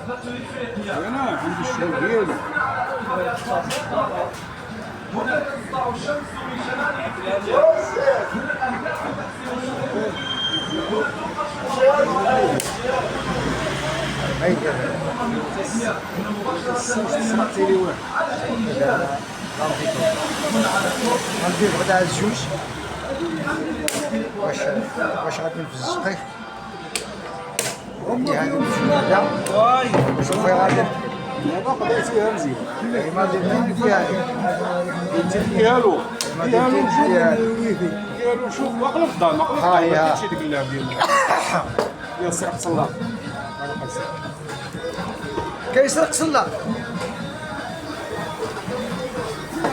انا عندي الشغل ديالي. هنا تسطع الشمس من شمال غندير غدا على الجوج. واش غادي نفزقيه عندي هذه الفنادة شوفي غادي دابا قضيتيها مزيان. ما درتي فيها ديالو ما درتي فيها ديالو شوف واقيلا في الدار ما قلتش ديك اللعب ديال سرق صلاح. كيسرق صلاح.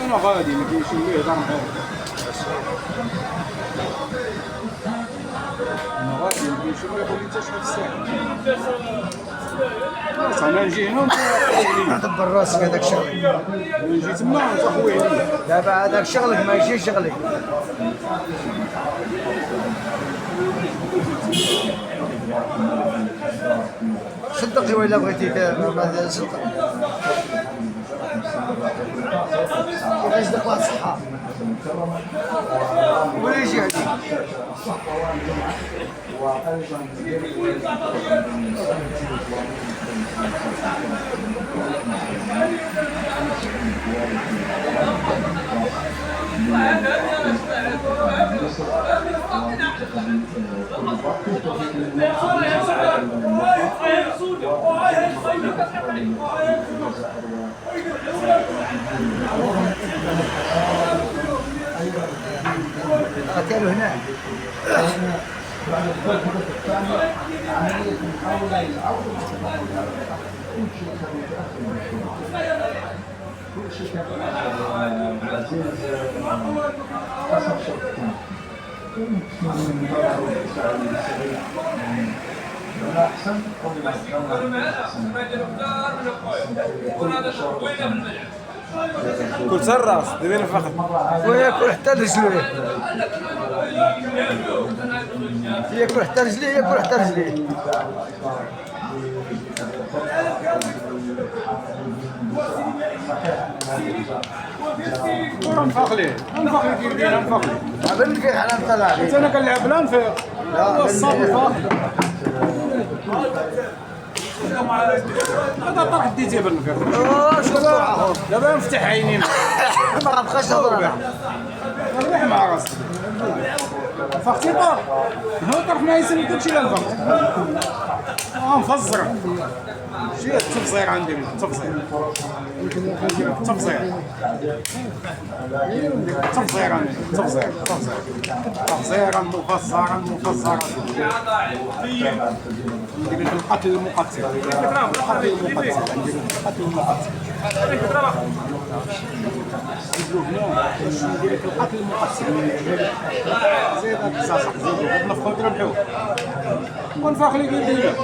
انا غادي ما كاينش اللي يهضر معايا. انا غادي ما كاينش اللي يقول لي انت شحال في الساعه. انا نجي هنا وانت دبر راسك هذاك شغلك. نجي تما وانت خويا عليا. دابا هذاك شغلك ماشي شغلك. صدقي ولا بغيتي ما صدق يصدق واحد الصحة ولا يجي عليك. قتلوا هنا. كل شيء كان العزيز حسب شرطنا. ولا أحسن ولا كل سراس دبين الفخذ وياكل حتى رجليه. ياكل حتى رجليه ياكل حتى رجليه. نفخ ليه كيف داير نفخ ليه. عبالك كيف حنا نطلع حتى انا كنلعب بلا نفيق. هو الصاد الفاخر. هذا طرح ديتيه بالنفيق. دابا نفتح عيني ما غنبقاش نهضر. نريح مع راسك. فختي طرح. هو طرح ما يسالي داكشي اللي نفخت. نفزر. شي التفزير عندي التفزير. تفزير عندي تفزير تفزيرا مفزرا ندير القتل المقتل. القتل المقتل ندير القتل المقتل. زيد الصاصق زيد نفخو نربحوه ونفخ لي كيدير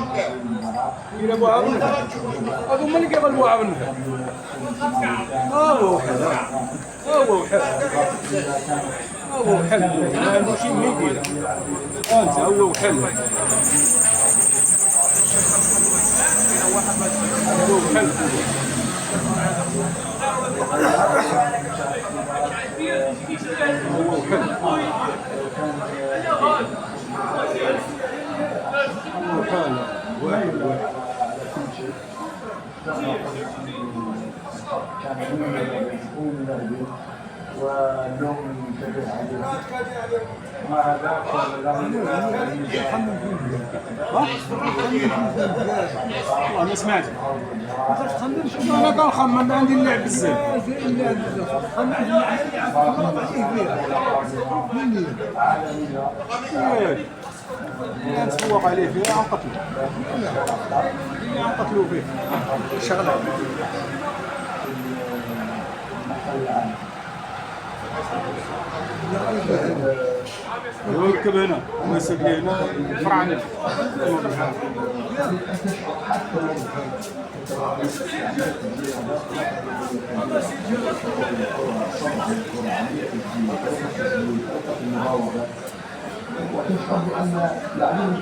يلعبوها بالنفع. هادو هما اللي كيغلبوها بالنفع. هو حل ما عندوش شي يدير. انت هو حل واليوم ينتبه عليه مع ذاك انا سمعت انا كنخمم عندي اللعب بزاف. نتفوق عليه فيها نقتلو فيه شغله. يركب هنا ويسد لي هنا فرعنه. وتشهد ان العلم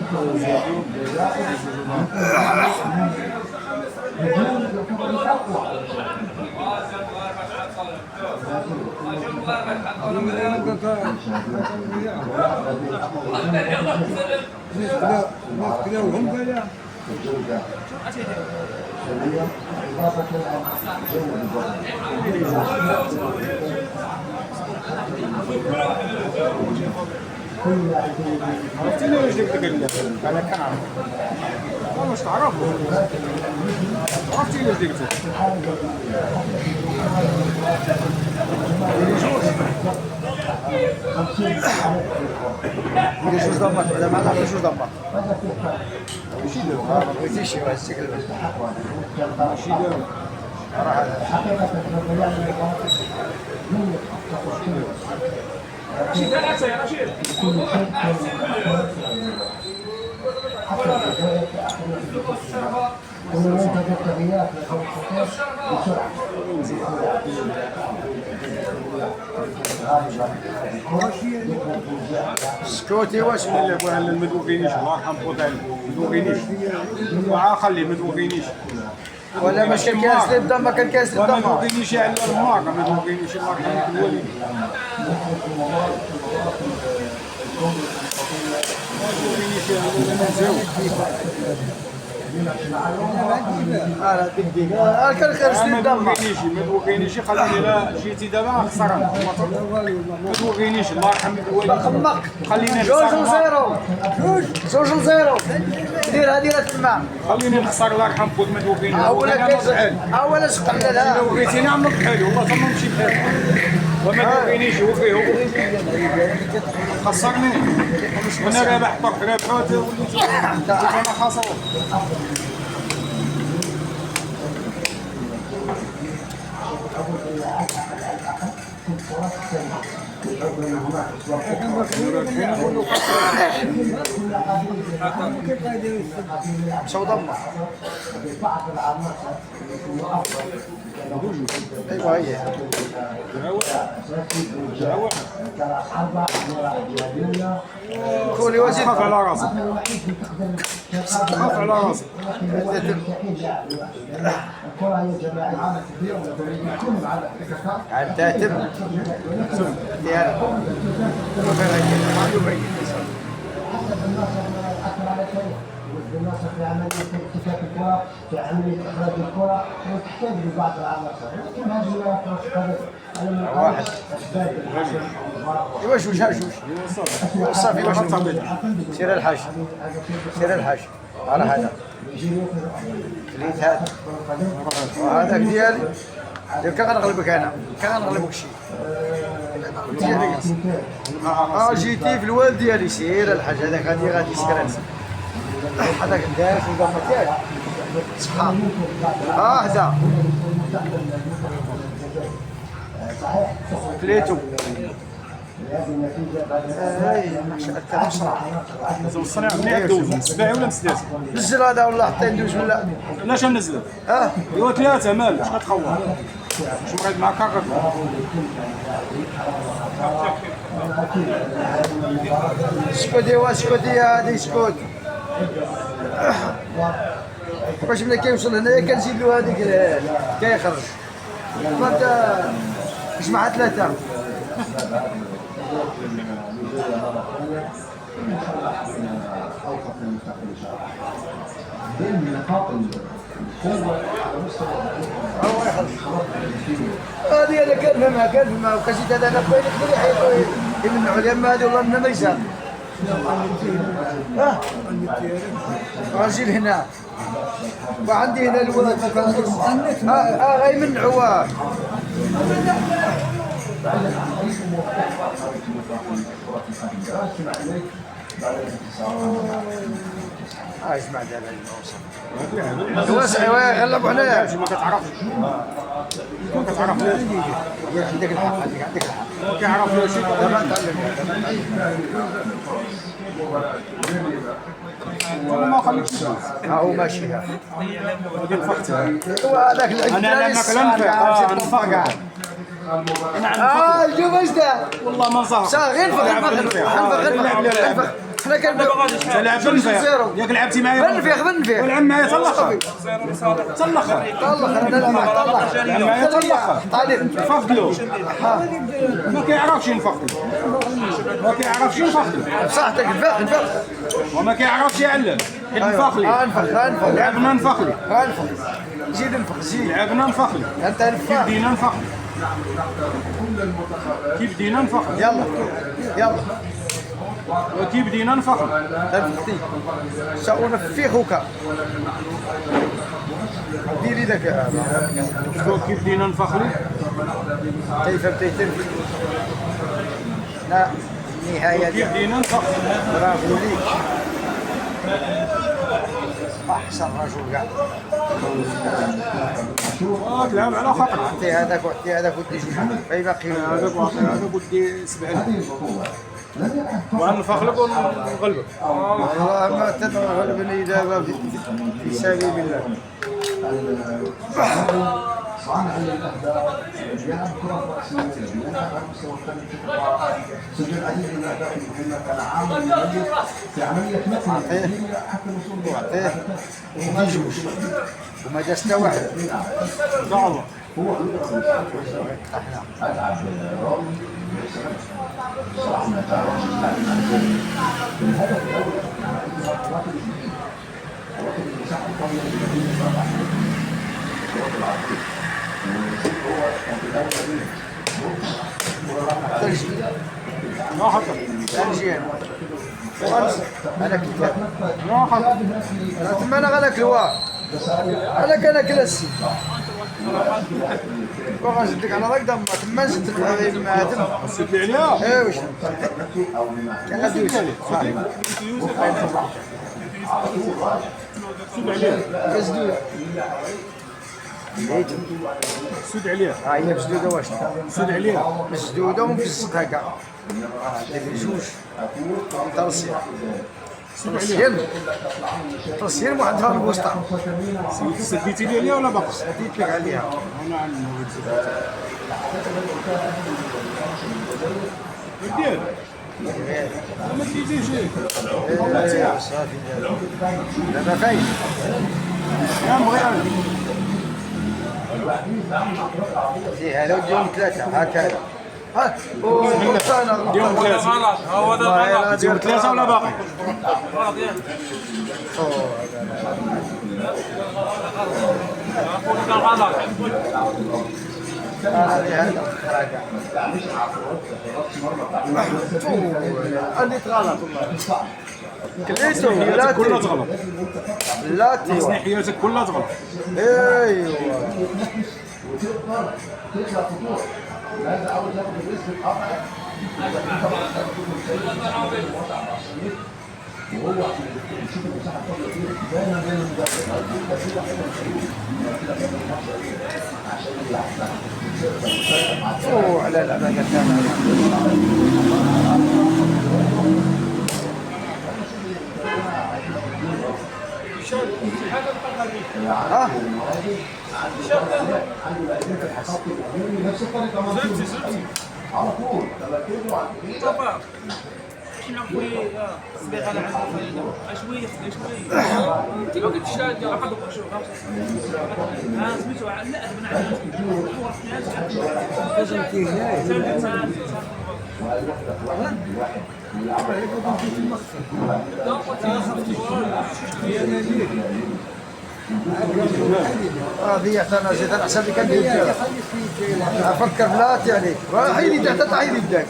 عرفتيني واش ديك انا كنعرف واش تعرف عرفتي واش ديك دير جوج ضمات ولا ما نعرفش جوج ضمات ماشي دابا ما بغيتيش هذا الشكل ماشي دابا سكوتي واش لا ما توقينيش الله يرحم خوتي ما توقينيش خليه ما توقينيش ولا باش كان كاس الدم ما كان كاس ما الدم توقينيش على الماك ما توقينيش الله يرحم الوالدين ما توقينيش على المزاوج انا بدي كان خرج لي الدم ما توقينيش خليني لا جيتي دابا خسران ما توقينيش الله يرحم الوالدين خمق خليني جوج نخسر لزيرو جوج لزيرو ديرها ديرها تما خليني نخسر الله يرحم خوت ما توقينيش اولا اولا سقنا لها لو بغيتي نعمل بحالي والله تما نمشي بحالي وما توقينيش هو فيه هو خسرني وانا رابح طرف رابحات وليت انا خاسر مشاو ضمه ايوا هي كولي وزيد خاف على راسك خاف على راسك عاد تم ديالك بالنصر في عمليه اكتشاف الكره في عمليه اخراج الكره وتحتاج لبعض العناصر لكن هذه لا كره واحد ايوا جوج صافي واش سير الحاج سير الحاج على هذا خليت هذا وهذاك ديالي كان غنغلبك انا كان غنغلبك شي جيتي في الوالد ديالي سير الحاج هذاك غادي سكران هذاك داير في الضمه تاعك صحاب هذا كليتو هاي كان بسرعه لازم الصنيع مليح دوز سباعي ولا مسداس نزل هذا والله حتى ندوز ولا علاش ننزل ايوا ثلاثه مال اش كتخوف واش بغيت معاك كاكا سكوتي واسكوتي هادي سكوت باش ملي كيوصل هنايا كنزيد له هذيك كيخرج فانت جمع ثلاثه هذه انا كنفهمها وكزيد هذا انا خويا يقدر يحيطوا يمنعوا لي اما هذه والله من ما يسال راجل هنا وعندي هنا الولد غيمنعوا اسمع دابا واسع غلبوا عليا ما كتعرفش ما كتعرف عندك الحق عندك الحق ما كيعرف شي دابا نتعلم ما خليكش ها هو ماشي ها غادي نفقت وهذاك انا نفقع نفقع شوف ايش دار والله ما نصح غير نفخ حنا كنبغيو لعب بالنفيخ ياك لعبتي معايا بالنفيخ ولعب معايا حتى الاخر حتى الاخر انا اللي معك الله لعب معايا حتى الاخر عليك نفخدلو ما كيعرفش ينفخدلو ما كيعرفش ينفخدلو بصحتك نفخ وما كيعرفش يعلم حيت نفخلي غنفخ لعبنا نفخلي زيد نفخ زيد لعبنا نفخلي انت كيف نفخ بدينا نفخلي كيف بدينا نفخلي يلا وكيف بدينا نفخلي تنفختي سأنفخك ديري ذاك شوف كيف بدينا نفخلي كيف بديت تنفخ لا نهاية كيف بدينا نفخلي برافو ليك احسن رجل كاع تلعب على خاطر عطي هذاك وعطي هذاك ودي جوج اي باقي هذاك واعطي هذاك ودي 70 ونفخلك ونغلبك والله ما تغلبني دابا في سبيل الله صانع الاهداف يلعب كره راسيه يلعب على مستوى الفني في القطاع سجل العديد من الاهداف المهمه كان عامل مميز في عمليه نقل حتى الوصول ودي جوج وما جا حتى واحد دعوه هو العب روبن الهدف ما حصل تنجيان انا كيف ما حصل انا تما انا غناكلوا انا كناكل السي وغنزيد لك على راك دما تما نزيد لك مع تما سد لي عليها ايه واش كان غادي يوسف سد عليها كزدو سد عليها هي مسدوده واش سد عليها مسدوده ومفزقها كاع ديك جوج ترسيا ترسيا وحدها الوسطى سديتي لي عليها ولا باقي؟ سديت لك عليها انا عندي ديال ما تجيش صافي دابا فايت يا مغير فيه هذا وديهم ثلاثة هكذا ها وقصانا اليوم ثلاثة هو ده اليوم ثلاثة ولا باقي؟ غلط يا غلط انا اللي هذا اللي تغلط والله كليتو حياتك كلها تغلط لا تيوا حياتك كلها تغلط ايوا اوه على العبادة ها نفس الطريقه ما على طول شويه انت ما قلتش لقد شو سميتو لا هذه انا زيد انا حسابي كان يدير افكر بلاتي عليك حيدي تحت حيدي يدك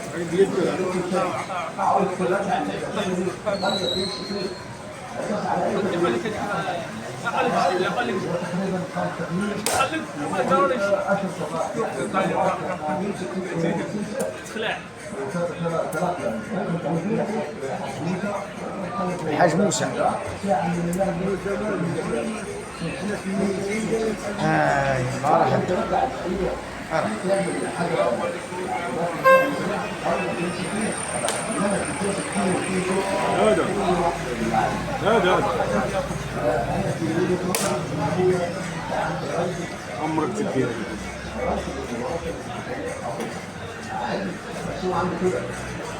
الحاج موسى ما راح هذا عمرك تدير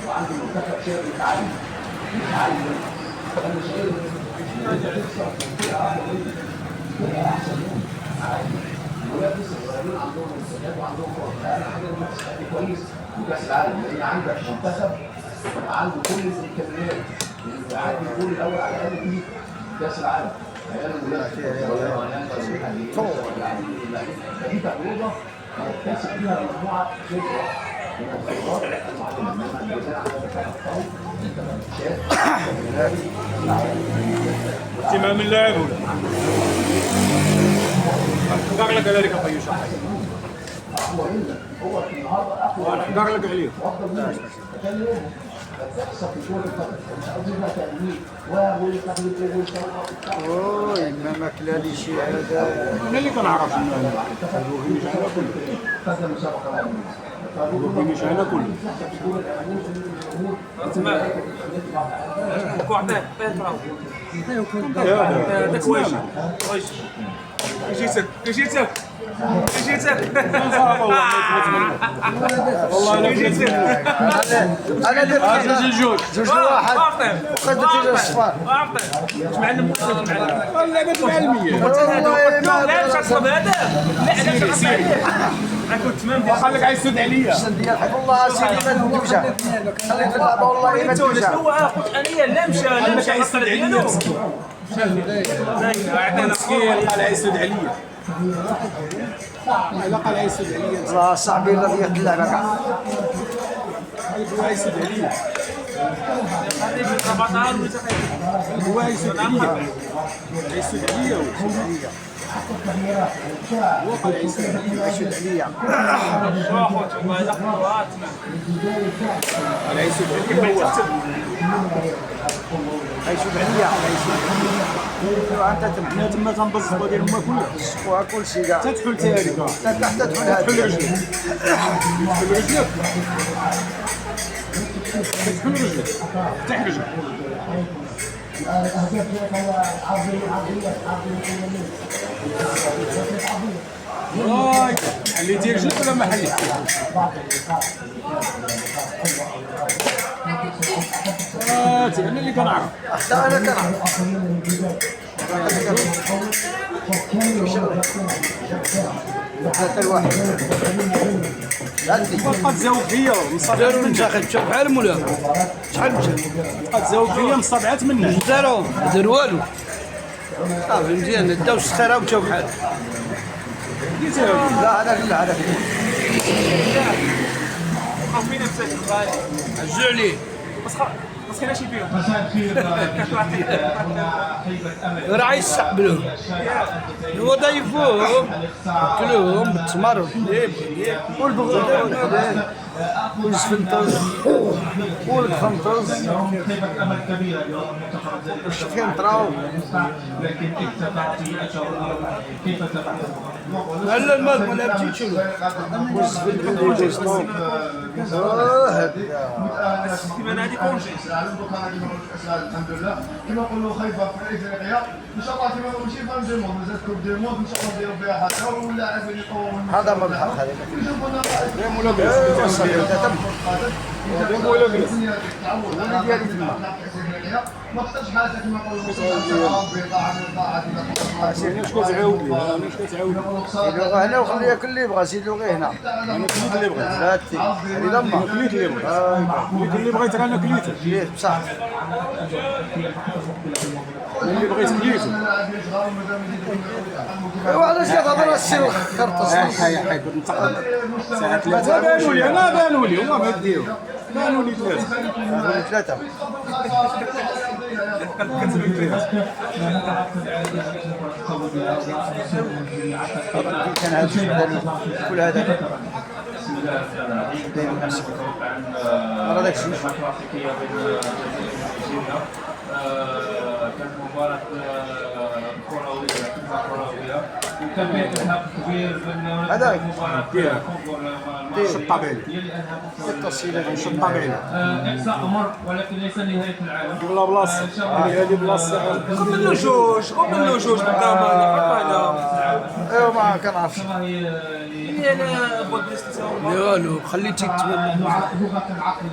وعنده منتخب شاب متعلم كويس وكاس العالم لان عندك منتخب عنده كل الامكانيات اللي يعدي الدور الاول على الاقل في كاس العالم. فدي تجربه هتكتسب فيها مجموعه خبره من الخبرات اهتمام اللاعب نحضر لك ذلك طيب ونحضر لك عليه اوه ما كلالي شي هذا انا اللي كنعرف الروحي مش على كله الروحي مش على كله تمام وعطيه هذاك واش جيتك والله انا جيت انا درت جوج واحد وقدرت الصفار معلم والله قلت معلميه لا مش هتصب هذا لا انا مش هتصب انا كنت تمام قال لك عايز تسد عليا ديال حق الله سيدي ما نوجع خليت اللعبه والله ما انت نوجع شنو قلت انا لا مشى عايز تسد عليا مسكين قال عايز تسد عليا لا قال عايز تسد عليا صاحبي الذي اللعبه كاع عايز تسد عليا هو عايز يسد عليا عايز يسد عليا هو قال عايز يسد عليا قال عايز يسد عليا يشوف عليا وانت حنا تما تنبزقوا ديال ما كلها تسقوها كل شيء كاع تدخل تارك تحت تدخل هذا تدخل رجلك تدخل رجلك تدخل رجلك افتح رجلك واي حليتي رجلك ولا ما حليتي؟ انا اللي كنعرف حتى انا كنعرف ثلاثة الواحد عندي بقى تزاوج فيا داروا المنتخب مشى بحالهم ولا شحال مشى؟ بقى تزاوج فيا مصطبعات منه داروا ما داروا والو صافي مزيان داو السخيره ومشاو بحالهم لا هذاك لا هذاك خاوفين نفسك الغالي عزوا عليه بس كاين شي فيهم راه عايز يستقبلوهم هو ضيفوهم كلوهم بالتمر والحليب والبغل والسفنطز والقفنطز خيبة امل كبيره اليوم المنتخب والشفينطراو لكن كيف تعطي كيف تعطي هلا الماء ولا بتيتشو كيما هذه كونجي الحمد لله كما نقولوا خايفه في افريقيا ان شاء الله كما ماشي فان دو موند مازال كوب دو موند ان شاء الله نديروا فيها حاجه واللاعبين يقوموا هذا ما بالحق هذا ما اختارش حاجه كما نقولوا شكون تعاود لي انا شكون تعاود يلوغ هنا وخليه ياكل اللي يبغى سيدي لوغي هنا انا كليت اللي بغيت لا تي هذه لما كليت اللي بغيت اللي بغيت انا كليته كليت بصح اللي بغيت كليته ايوا علاش كتهضر السي الخرطس حي كنت نتقل ساعه ثلاثه بانوا لي انا بانوا لي هما ما يديروا بانوا لي ثلاثه ثلاثة كان هذا كل هذا مرة داك الشيء كانت مباراة كروية وكان فيها إرهاق كبير هذاك الطبيعي الطبيعي إحصاء أمر ولكن ليس نهاية العالم بلا بلاصه هذه بلاصه خذ منه جوج قدام ايوا ما كنعرفش انا بغيت نسول والو خليتي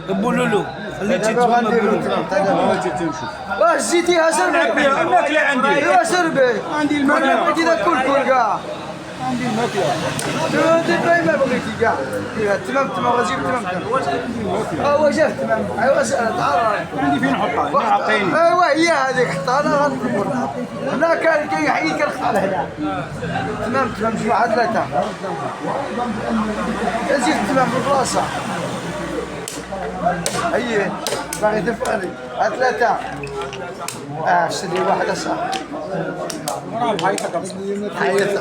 تقولوا له خليتي دابا تما غندير بلوك. تمشي واش زيتيها سربي الماكله عندي ايوا سربي عندي كل الماكله بغيتي تاكل كاع عندي الماكله دابا ما بغيتي كاع تمام غتجيب تمام واش تمام ايوا تعرف عندي فين نحطها هنا عطيني ايوا هي هذيك حطها انا غنطلبو هنا كان كيحيد كنخط على هنا تمام جماعه ثلاثه زيد تمام في البلاصه هي باغي تفعلي ثلاثه شدي واحده صح راه بحيطه كبصر حيط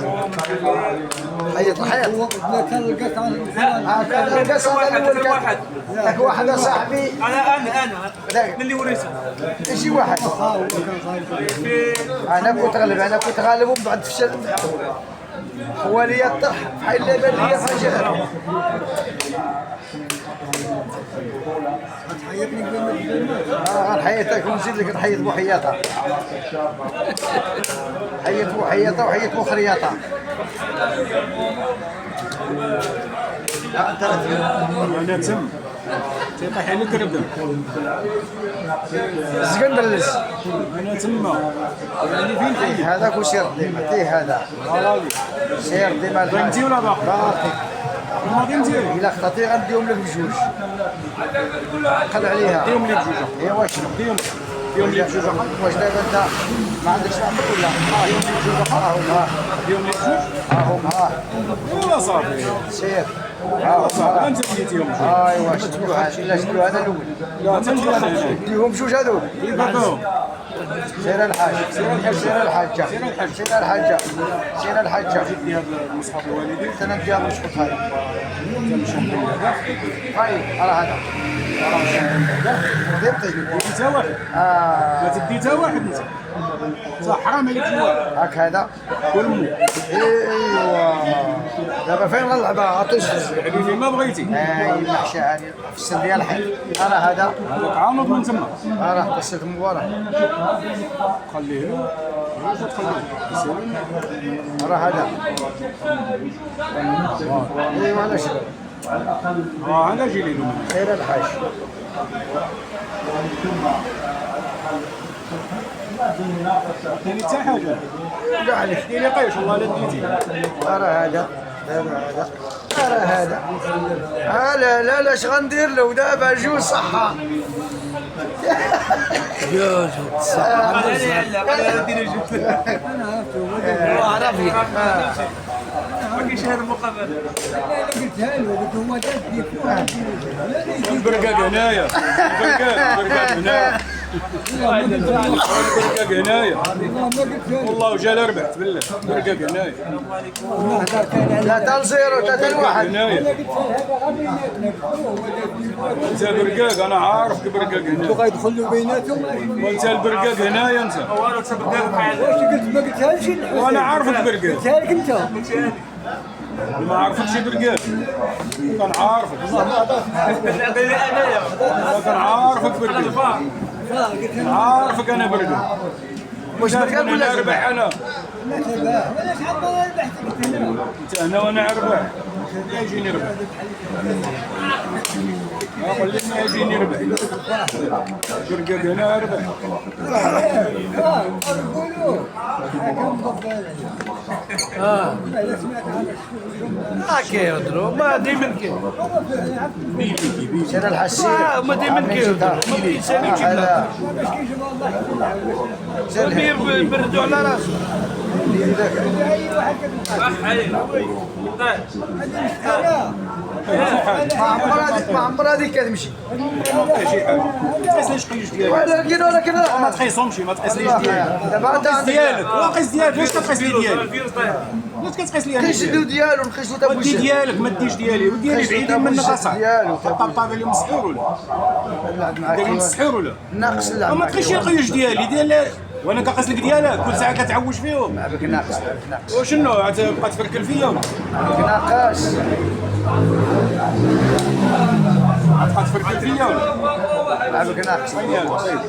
كان القص الاول كان ذاك واحد صاحبي انا من اللي وريته شي واحد انا كنت غالب ومن بعد فشل هو لي الطرح بحال اللبن لي فجأة غنحيطك ونزيد لك نحيط بوحياطه حيط بوحياطه وحيط بوخرياطه انا تم تيطيح على الكردم زقندلس انا تما يعني فين تحيد هذاك وسير عطيه هذا سير ديما غنتي ولا باقي باقي ما غنتي الا خطاتي غنديهم لك بجوج قل عليها ديهم لي بجوجه ايوا شنو ديهم لي بجوجه واش دابا انت ما عندكش عمك ولا ديهم لي بجوج ها هم ولا صافي سير ها هم انت بديتيهم بجوج ايوا شدوها لا شدوها انا الاول لا تمشي انا ديهم بجوج هذوك يقطعوا سير الحاج سير الحاجه سير الحاجه في هذا المصحف الوالدي انا نديها مشكوك هاي على هذا انت واحد ما تدي حتى واحد انت صح حرام عليك الواحد هاك هذا كل مو ايوا دابا فين غنلعبها غتوجد يعني فين ما بغيتي هاي المحشى هذه في السن ديال الحي انا هذا عانض من تما راه قصه مباراه خليه له راه هذا ايوا علاش انا جي لي له خير الحاج ثاني حتى حاجه كاع عليك ديري قيش والله لا ديتي راه هذا دابا هذا راه هذا لا اش غندير له دابا جوج صحه جوج عرفي ما كاينش هذا المقابله البرقاق هنايا البرقاق هنايا البرقاق هنايا والله جا ربحت بالله البرقاق هنايا 3-0 3-1 هنايا انت برقاق انا عارف برقاق هنايا غيدخلوا بيناتهم وانت البرقاق هنايا انت والو تبقى معايا قلت ما قلتهاش وانا عارفك برقاق قلتها لك انت ما عرفتش برقاق كان عارفك كان عارفك برقاق عارفك انا برقاق واش مكان ولا اربح انا انت انا وانا اربح يجيني ربح خليني يجيني ربح برقاق هنا اربح هاكا يهضروا ما ديما كاين سير الحسيه ما ديما كيهضروا الانسان يجيب لها يبردوا على راسه ما عمر هذيك كتمشي ما تقيسليش قيش ديالك ولكن ما تقيسهمش ما تقيسليش ديالك دابا انت قيس ديالك قيس ديالك ليش كتقيس لي ديالي ليش كتقيس لي كيشدو ديالو نقيسو تا ودي ديالك ما ديش ديالي وديالي بعيدين منك اصاحبي ديالو طبطاب اللي مسحور ولا نلعب معاك داير مسحور ولا ناقص اللعب ما تقيسش القيوش ديالي ديال وانا كنقيس لك ديالك كل ساعه كتعوج فيهم لعبك ناقص ناقص وشنو عاد بقى تفركل فيا ولا ناقص تبقى تفركل فيا ولا لعبك ناقص وين هذا طيب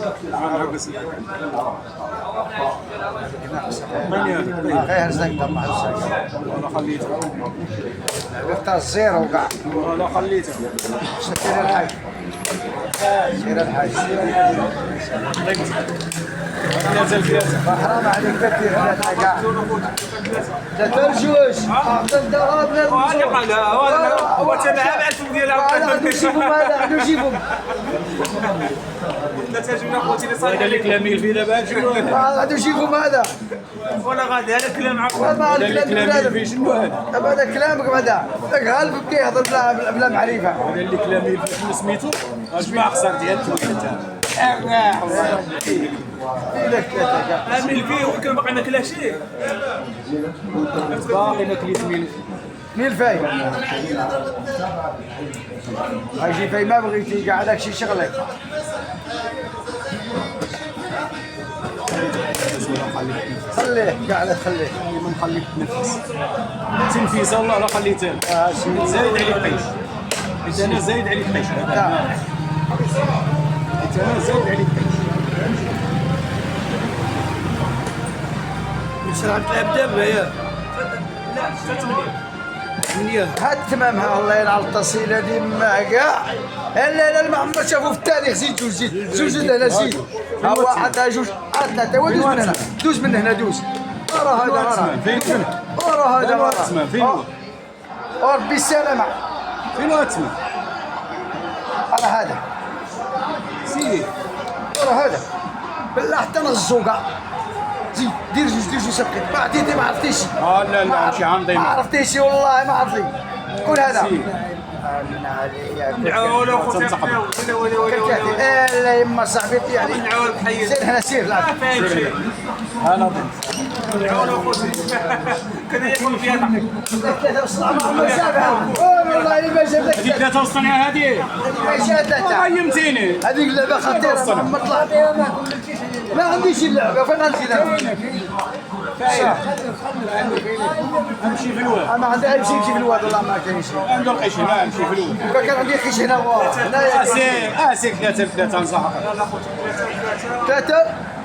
وين هذا غير زنقه مع الزنقه انا خليته لعبك تا الزيرو كاع انا خليته شتي الحاج سير الحاج ثلاثة الكاسة حرام عليك كثير ثلاثة كاع ثلاثة الجوج عطى الدار بلا هذا قال هو تبع الفم ديالها غادي نجيبهم هذا غادي نجيبهم ثلاثه جوج اخوتي اللي صاير هذا اللي كلامي في دابا غادي نجيبهم هذا ولا غادي هذا الكلام عقل ما هذا اللي كلامي الكلام فيه شنو هذا؟ دابا هذا كلامك بعدا داك غالب كيهضر بلا معرفة هذا اللي كلامي فيه شنو سميتو؟ اجمع خسر ديال التويلة إلا ثلاثة كاع امين فيه وكان باقي ما كلاش شيء باقي ما كليت ميل مين فاي اجي فاي ما بغيتي كاع هذاك شي شغلك خليه كاع لا تخليه ما نخليك تنفس تنفيسه والله لا خليتها زايد عليك قيش حيت انا زايد عليك قيش هذا حيت انا زايد عليك قيش مش راح تلعب دابا يا لا 8 هاد تمامها الله يلعن التصيله دي ما كاع لا لا ما عمرنا شافوا في التاريخ زيد زوج هنا زيد ها واحد ها جوج ها ثلاثه ودوز من هنا دوز من هنا دوز راه هذا فين راه هذا هو تسمع فين هو وربي السلامه فين هو تسمع راه هذا سير راه هذا بالله حتى نغزو كاع زيد دير جوج سبقي ما عطيتي ما عرفتيش لا لا شي عندي ما عرفتيش والله ما عرفتي كل هذا سير. نعاون اخوتي لا يما صاحبي يعني نعاون بحيد سير هنا سير لعب فاهم شيء انا نعاون اخوتي كان يكون فيها ثلاثة وسط ما شافها والله ما جاب لك هذيك ثلاثة وسطنية هذه ما جات ثلاثة قيمتيني هذيك اللعبة خطيرة ما طلعت ما عنديش اللعبة فين غنزيد نمشي في الواد ما عندي نمشي في الواد والله ما كاينش عنده القيش هنا نمشي في الواد كان عندي خيش هنا هنايا سير ثلاثة نصحك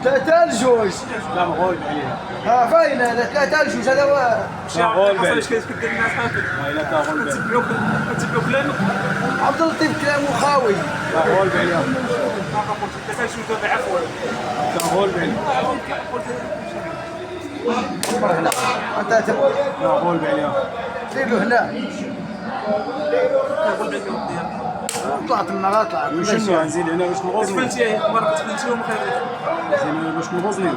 ثلاثة الجوج لا مغول عليها ها فاين هذا ثلاثة الجوج هذا هو مغول حصل بالك كيدير الناس هكا لا تغول بالك تبعوا كلامك عبد اللطيف كلامه خاوي تغول بالك ثلاثه جوج دابا عفوا تغول بالك هنا انت تغول بالك دير له هنا طلعت من غا طلعت شنو نزيد هنا باش نغوزني تفلتي مرة تفلتي وما خيرش زين هنا باش نغوزني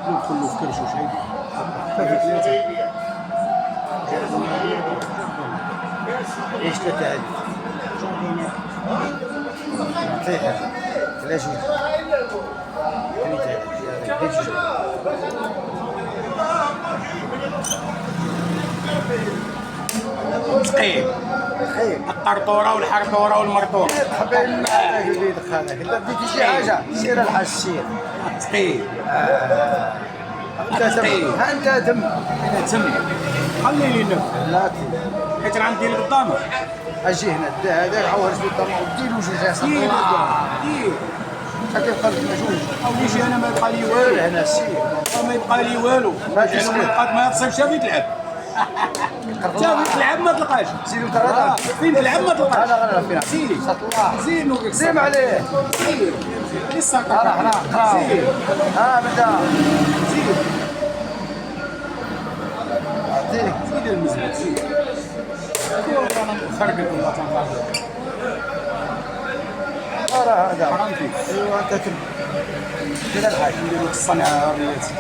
ندخل له في كرش وشي ايش ثلاثة هذه ثلاثة لا جوج ثقيل خير الطرطورة والحرطورة والمرطورة حبيبي ما هذاك اللي دخلك انت بديتي شي حاجة سير الحاج سير ثقيل انت تم انت تم انا تم خلي لي نفس لا حيت راه ندير قدامك اجي هنا هذاك عوج قدام وديرو جوج يا دير صاحبي دير كتبقى لك جوج او يجي انا ما يبقى لي والو هنا سير ما يبقى لي والو ما يعني تسمع. ما تصيبش فين تلعب جا فين تلعب ما تلقاش سير انت فين تلعب ما تلقاش انا غنلعب فيها سيري صلى الله زين نوقف سيم عليه سير لسه انا سير ها بدا سير اعطيك سير المزبط سير خرقت والله تنخرج راه هذا حرام فيك ايوا انت تم كذا الحاج نديرو الصنعة رياتي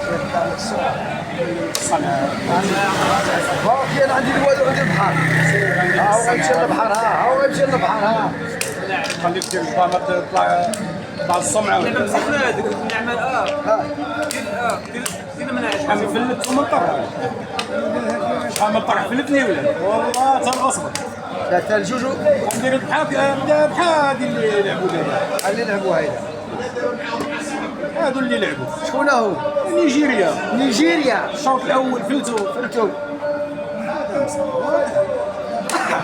الصنعة ها كاين عندي الواد وعندي البحر ها هو يمشي للبحر ها هو يمشي للبحر ها خليك دير القامة تطلع الصمعة انا مسكنا هذيك النعمه دير مناعش شحال من فلت ومن طرح شحال من طرح فلتني ولا والله تنغصبك ثلاثة الجوج ندير بحال اللي يلعبوا دابا اللي لعبوا هيدا هادو اللي لعبوا شكون هو؟ نيجيريا نيجيريا الشوط الاول فلتوا فهمتوا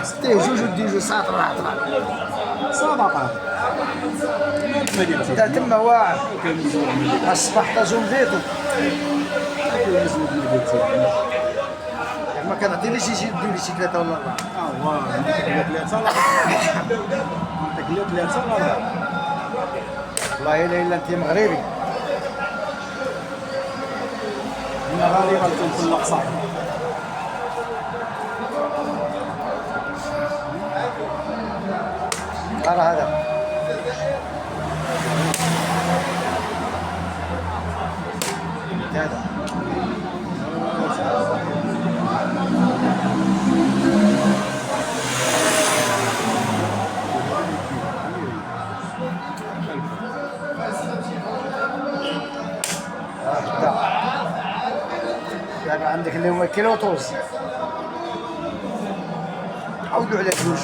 ستيه جوج ودي جوج ساطر راح طلع صدقة انت تما واعر اصبحت زنبيطو ما كنعطينيش يجي يدير شي 3 ولا 4. هو نعطيك ليا 3 ولا 4. نعطيك ليا 3 ولا 4. والله الا انت مغربي. انا غادي غنكون في الاقصى. راه هذا هذا دابا عندك اللي هو كيلو طوز عاودوا على جوج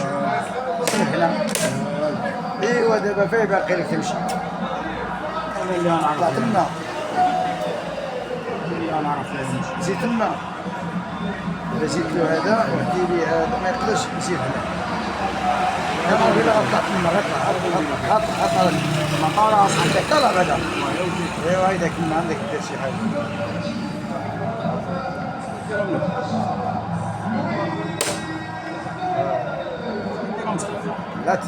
هنا. ايوا دابا فين باقي لك تمشي؟ انا اللي انا طلع عارف تما اللي انا عارف لازم نمشي. زيد تما. الا زيد له هذا ودي لي هذا ما يقدرش يزيد هنا. انا بلا غطلع تما غطلع غطلع المطار اصلا عندك طلع بعدا. ايوا هيداك ما عندك دير شي حاجه. لا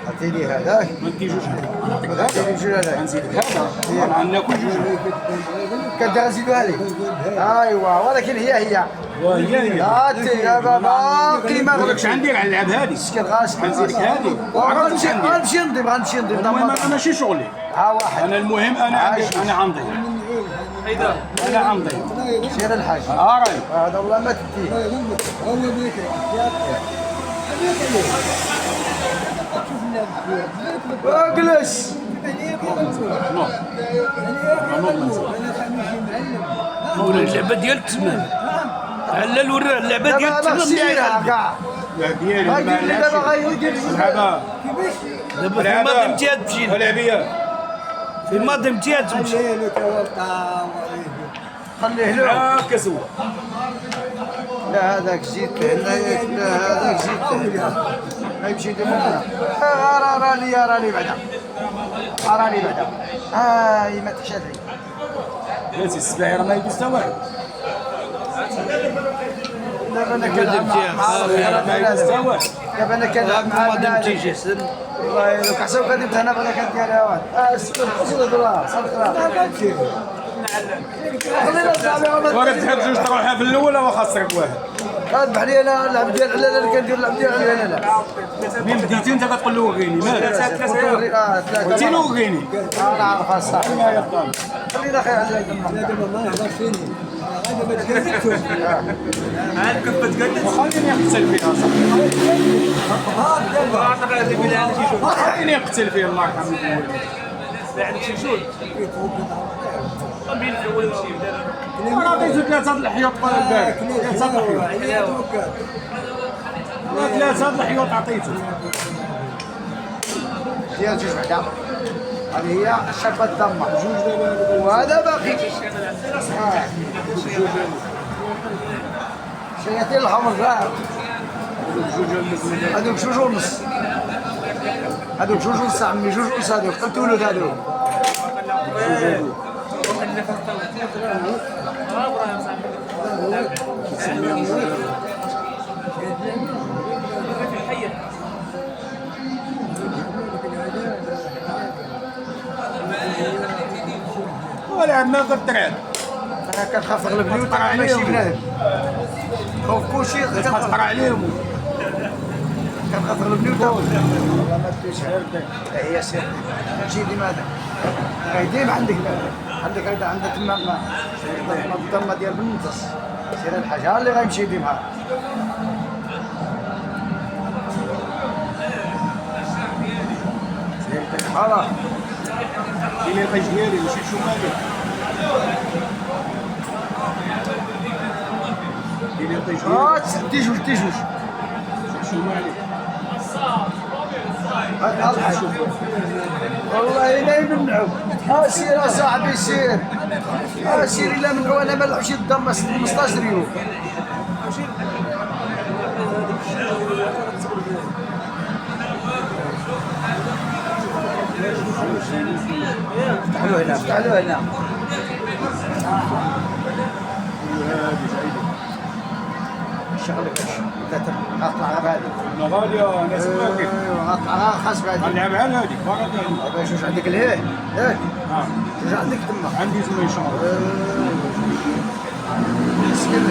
عطيني هذاك ما ندي جوج نعطيك عطيني هذا جوج هذاك غنزيدك هذا انا غناكل جوج. كنت غنزيدوها لك. ايوا ولكن هي وهي هاتي دابا باقي ما ولكش عندي على اللعب هذه مسكين غاسك غنزيدك هذه. غنمشي غنمشي نضيف المهم انا ماشي شغلي. ها واحد انا المهم انا غنضيف. انا غنضيف. سير الحاج راهي هذا والله ما تديه. اجلس ولا اللعبه ديال التمام على ورا اللعبه ديال دابا التمام سيرها كاع ديالي غيدير لي دابا غيدير هذا دابا في ماضي امتياز تمشي لعبيه في ماضي امتياز تمشي خليه له. كسوه لا هذاك زيد هنايا لا هذاك زيد ما يمشي يدير هنا. راني بعدا هاي ما تحشد لي. بس السباعي راه ما يدوز حتى واحد. دابا انا كنلعب مع ما يدوز حتى واحد. دابا انا كنلعب مع ماضي بنادم. امتياز حسن والله لو كحسب قدمت انا بلا كديرها واحد اصبر الله صدق خلينا صاحبي وانا تحب جوج تروحها في الاول وخاصك واحد. اذبح لي انا اللعب ديال على انا كندير اللعب ديال على انا. من بديتي انت كتقول له وغيني مالك قلتي له وغيني. انا عارف الصح ما يقدر خلينا خير على وخليني نقتل فيها صاحبي. خليني نقتل فيه الله يرحمه. انا عطيته 3 الحيوط البارح 3 الحيوط 3 الحيوط عطيته ديال جوج بعدا. هذه هي الشابه الضمه وهذا باقي شياطين الحمر هذوك جوج ونص. هذوك جوج ونص عمي جوج ونص. هذوك قلت ولد هذوك ولا ما قدرت. انا كنخاف تغلبني وتقع ماشي بنادم. خوف كلشي تقرا عليهم كنخاف تغلبني وتقع. والله ما تديرش هي سير تجي ديما هذا غيديم عندك هذا عندك تما الضمه ديال بنتص. سير الحاجه اللي غيمشي يديمها. سير خلاص اللي يلقى جديري ماشي شمالي. اللي يلقى جديري تي جوج شمالي. والله لا يمنعوا. سير اصاحبي سير سير الا منعوا. انا ما نلعبش الضمه 15 يوم. افتح له هنا شغلك غطلع غير هذه انا غاليه ناس ما كيف غطلع غير خاص بعد غنلعب على هذيك باغي هذا جوج عندك الهيه ياك جوج عندك تما عندي تما ان شاء الله مسكين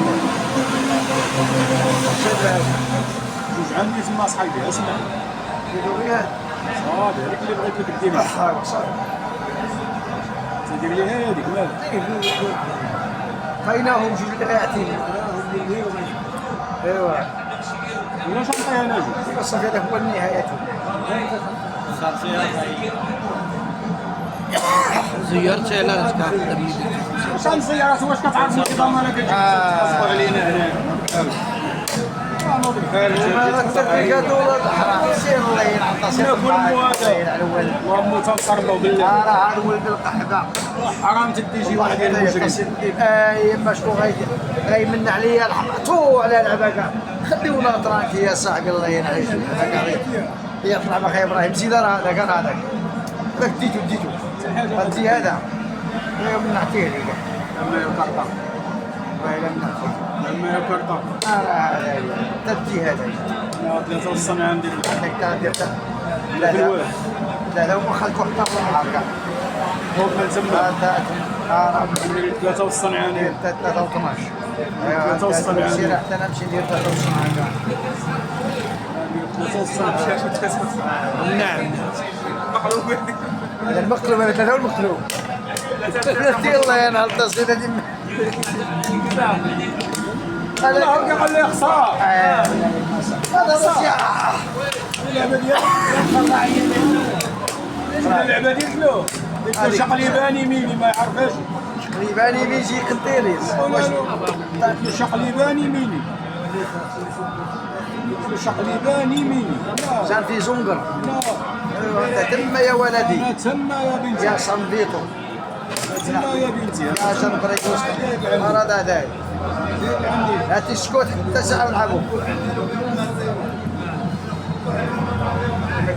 جوج عندي تما صحيبي اسمع يديروا غير هذا صافي هذيك اللي بغيت لك ديرها تدير لي هذيك مالك قيناهم جوج القاعتين ايوا ولا شنطي انا جوج صافي هذا هو النهاية زيارتي على راسك واش غنزيرات واش كتعرفوا شي ضمانه كتصبر علينا هنا دولار حرام سير الله ينعطى سير اللهم تنقربوا بالله راه هذا ولد القحبه حرام تدي شي واحد ديال المجرم يما شنو غيمن عليا الحماتو على لعبه كاع خليونا ترانكي يا صاحبي الله ينعيش يطلع بخير ابراهيم زيد راه هذا كان هذاك داك ديتو غادي هذا من نعطيه لك لما يكرطا والله لم نعطيه لما يكرطا راه هذا تدي هذا ثلاثة والصنعة ندير هذاك تاع دير لا لا لا هو خلكو حتى النهار كاع هو من تما ثلاثة والصنعة ندير 3 و 12 ثلاثة والصنعة سير حتى انا نمشي ندير 3 و 12 كاع ثلاثة والصنعة نعم هذا المقلوب هذا 3 والمقلوب الله ينهار التصويره دي هذا قال لي خسارة هذا راسي اللعبة ديالك اللعبة ديالو شقليباني ميني ما يعرفهاش قريباني بيجي قنطيريس شقليباني ميني شقليباني ميني كان في زنقر لا ايوا انت تما يا ولدي انا تما يا بنتي يا صنبيطو تما يا بنتي يا شنبريك وسط مرض هذاك لا تسكت حتى ساعه نلعبوا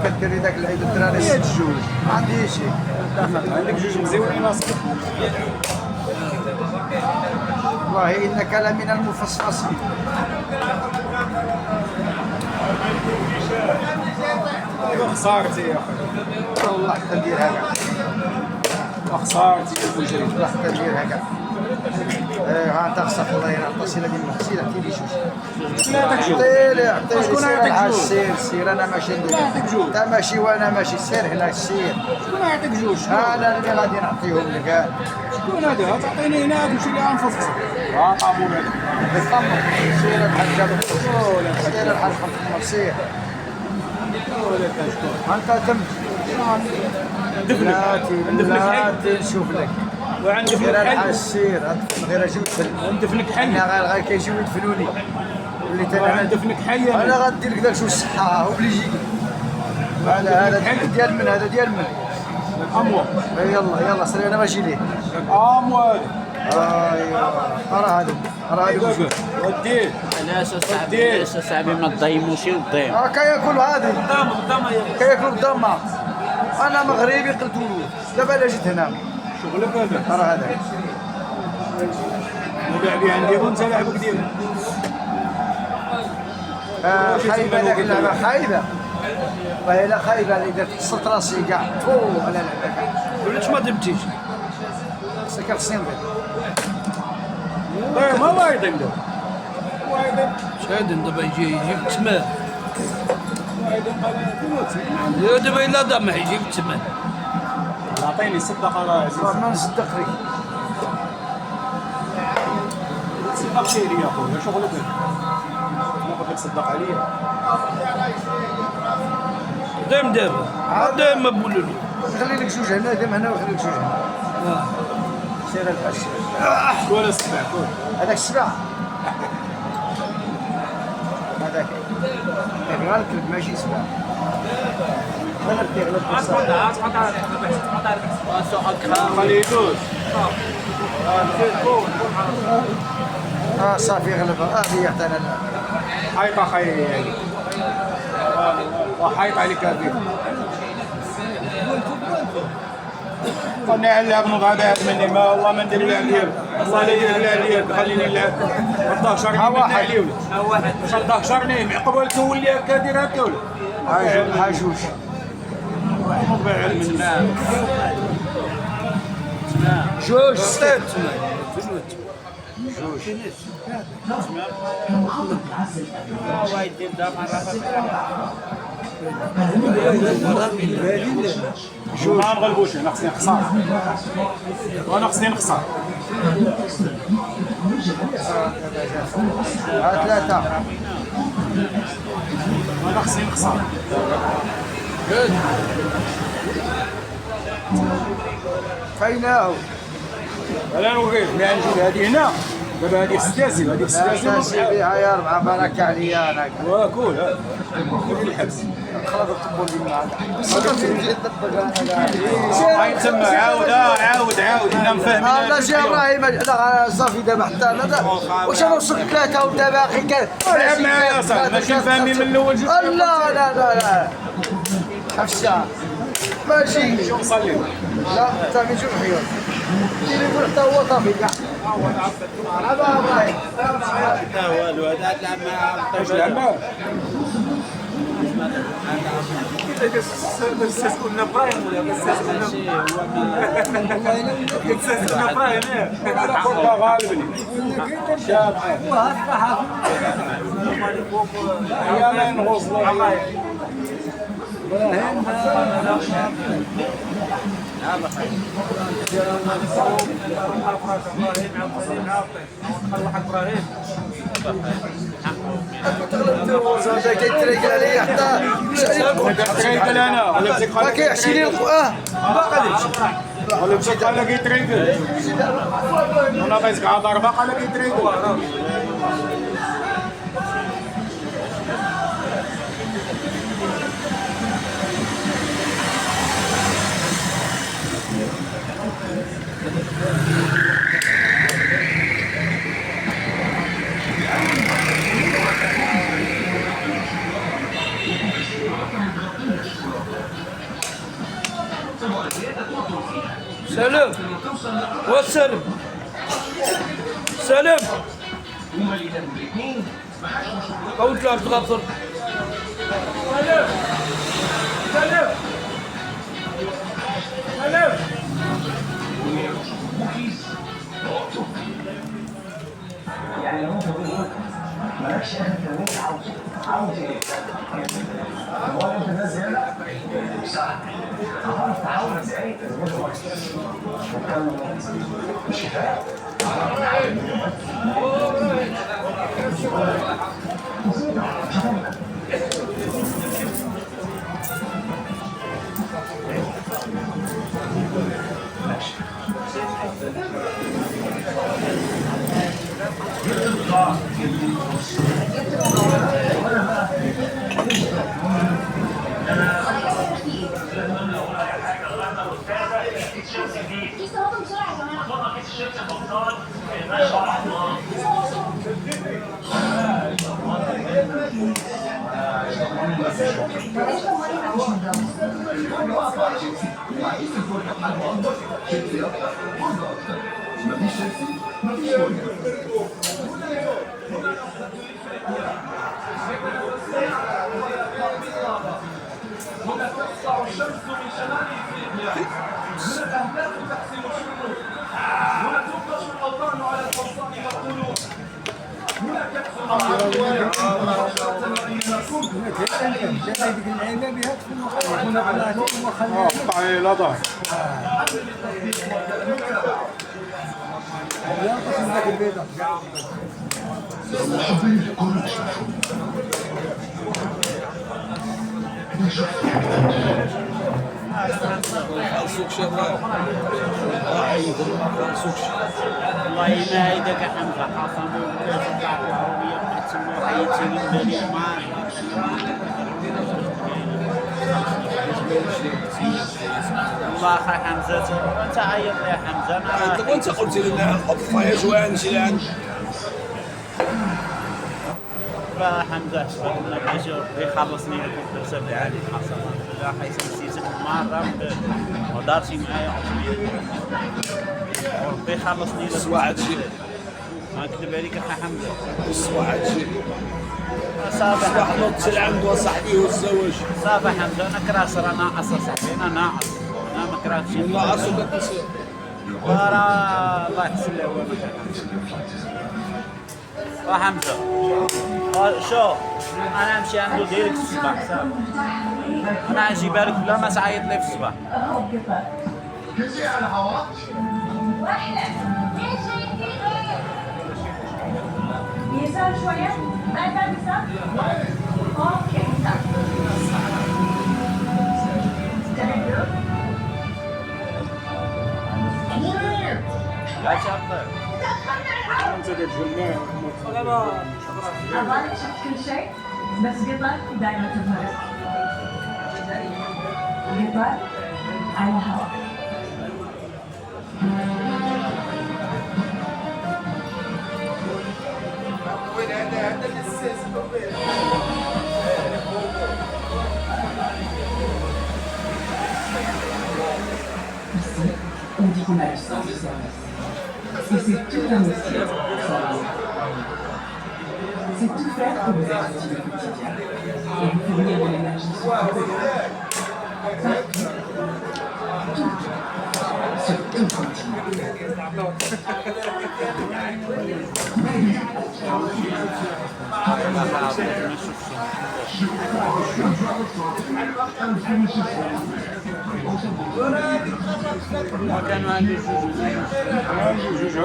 كديري ذاك العيد الدراري جوج ما عنديش شي عندك جوج مزيونين اصاحبي والله انك لمن المفصفصين خسارتي يا اخي والله حتى ندير هكا خسارتي يا بوجري والله حتى ندير هكا ها انت خصك الله ينعطي سير هذه المحسين عطيني جوج ثلاثة جوج عطيني شكون سير يعطيك الحاج جوج؟ سير انا ماشي ندير يعطيك جوج؟ انت ماشي وانا ماشي سير هنا سير شكون يعطيك جوج؟ انا اللي غادي نعطيهم لك شكون هذا؟ تعطيني هنا تمشي لي انفس طابور هذا بالطمر سير الحاج سير الحاج سير انت تم لا نشوف لك وعندك سير الحاج الحل سير غير اجي ندفنك حي انا غير كيجيو يدفنوني وليت انا وعندفنك حي انا غندير لك داك شو الصحه هو اللي يجي هذا ديال من هذا ديال من امو يلا سير انا ماشي ليه امو ايوا راه هادو وديه ليش صاحبي ما تضيموش وتضيم كياكل هذه كياكلوا بالضمه انا مغربي قلت له دابا انا جيت هنا شغلك هذا راه هذا لعبي عندي وانت لعبك ديالك خايبه ذاك اللعبه خايبه والله الا خايبه اللي درت قصت راسي كاع على لعبه وليش ما دمتيش سكر سنين ما وايدين دابا وايدين شاهد دابا يجيب تمام وايدين يا دابا الا ضمع يجيب تمام عطيني الصدقه راه عزيز ما نصدق فيك صدق خيري يا خويا شغلك ناخذ لك صدق عليا دايم دابا دايم ما بولولو نخلي لك جوج هنا ديما هنا ونخلي لك جوج هنا سير الحاج ولا السبع هذاك السبع هذاك غير الكلب ماشي سبع انا كيغلب خليه يدوز صافي غلب هذه حتى انا حيطه خيري يعني وحيط عليك هذيك قلنا على لعب نضع مني ما والله ما ندير لعب ديالك الله لا يهلا عليك خليني نلعب غدا شهرني من عليه ولا غدا شهرني مع قبل تولي هكا دير هكا ولا حاجوش جوج ست ما نغلبوش انا خصني نخسر وانا خصني نخسر ثلاثة وانا خصني نخسر فيناه انا نوقف مع نجيب هذه هنا دابا هذه ستاسي هذه ستاسي بها يا ربعة بارك عليا انا واكل هذا الحبس خلاص تقول لي هاي تسمى عاود انا مفاهمين هذا شي ابراهيم انا صافي دابا حتى انا واش انا وصلت ثلاثة وانت باقي كان لعب معايا صاحبي ماشي فاهمين من الاول لا حفشة ماشي شو نصلي لا صافي شوف حيوان تليفون حتى هو طافي كاع مرحبا ابراهيم والو هذا تلعب مع واش لعب معاه بس كنا ابراهيم ولا بس كنا ابراهيم والله غالبني شاب يا من غوص كيتريقل عليا حتى كيتريقل انا ولا مسك ما كيحشي لي ولا مسك قال لك كيتريقل انا بغيتك على ضربه قال لك كيتريقل سلام والسلام سلام قلت له تغفر سلام سلام سلام لا ظهر والله ما هيداك حمزه حصلوا تطلع العربيه بقات تسموا حياتي بالي ما والله اخي حمزه انت عيط يا حمزه انا وانت قلت لنا حط فيا جوان شي لعن حمزه شغلنا باش يخلصني الكورس تاعي حصل لا حيت نسيتك مره ودارتي معايا وربي يخلصني لك. واحد شيء ما اكذب عليك اخي حمزه. واحد شيء صافي واحد نوصل عنده صاحبي والزواج صافي حمزه انا كراس راه ناقص صاحبي انا ناقص انا ما كرهتش لا اصلا وراه الله يحسن له هو حمزه شوف انا نمشي عنده ديريكت في الصباح صافي انا نجيبها لك بلا ما تعيط لي في الصباح. يسار شوية ما تعرف يسار؟ اوكي يسار لا تشطر أظنك شفت كل شيء بس قطر دائما تظهر قطر على الهواء. Ici, on dit qu'on a le sens du service. Et c'est tout un métier. C'est tout faire pour vous être utile au quotidien. Et vous fournir de l'énergie sur tout. Partout. Tout. Sur tout le continent. ما كانوا عنده جوج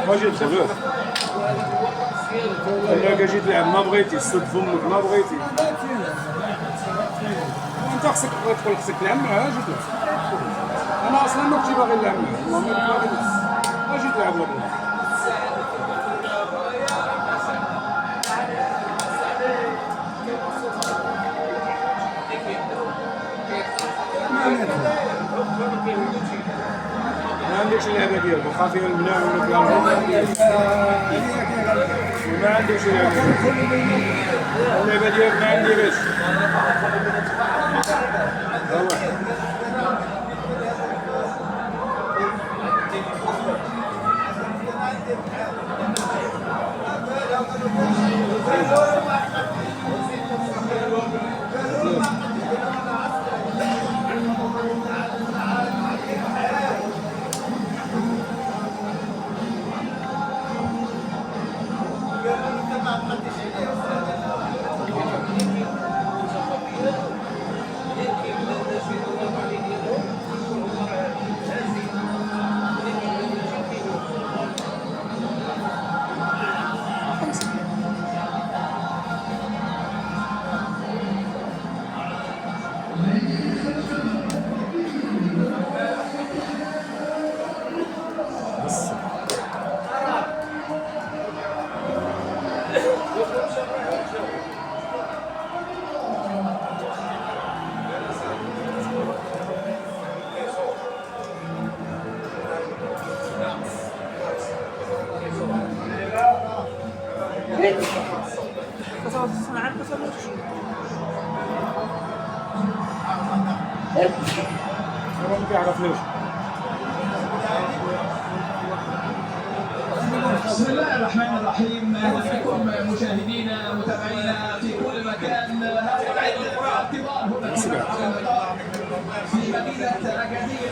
واجي تخلوه انا كاجي تلعب ما بغيتي صد فمك ما بغيتي انت خصك تقول خصك تلعب معاه اجي تلعب انا اصلا ما كنتش باغي نلعب معاه ما باغي اجي تلعب والله ما عندكش اللعبه ديالك واخا فيها المناع ولا فيها ما عندكش اللعبه ديالك ما عنديش ما كيعرفنيش بسم الله الرحمن الرحيم. اهلا بكم مشاهدينا متابعينا في كل مكان. هذا العيد الاعتبار هنا في مدينه اكادير.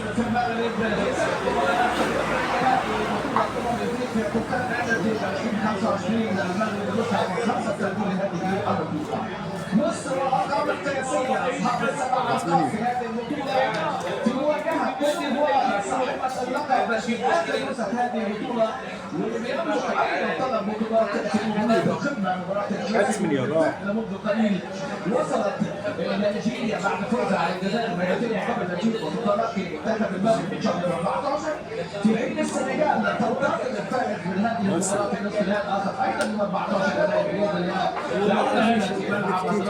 مستوى الارقام القياسيه اصحاب السبع القاب في هذه البطوله في مواجهه كوت ديفوار صاحبه اللقب في اخر نسخ هذه البطوله واللي يملك ايضا طلب بطولات في الخدمه مباراه منذ قليل وصلت الى نيجيريا بعد فوزها على الجزائر مرتين قبل نتيجه وتتلقي منتخب المغرب في شهر 14 في حين السنغال تنتقل الفائز من هذه المباراه في نصف النهائي الاخر ايضا من 14 يناير باذن الله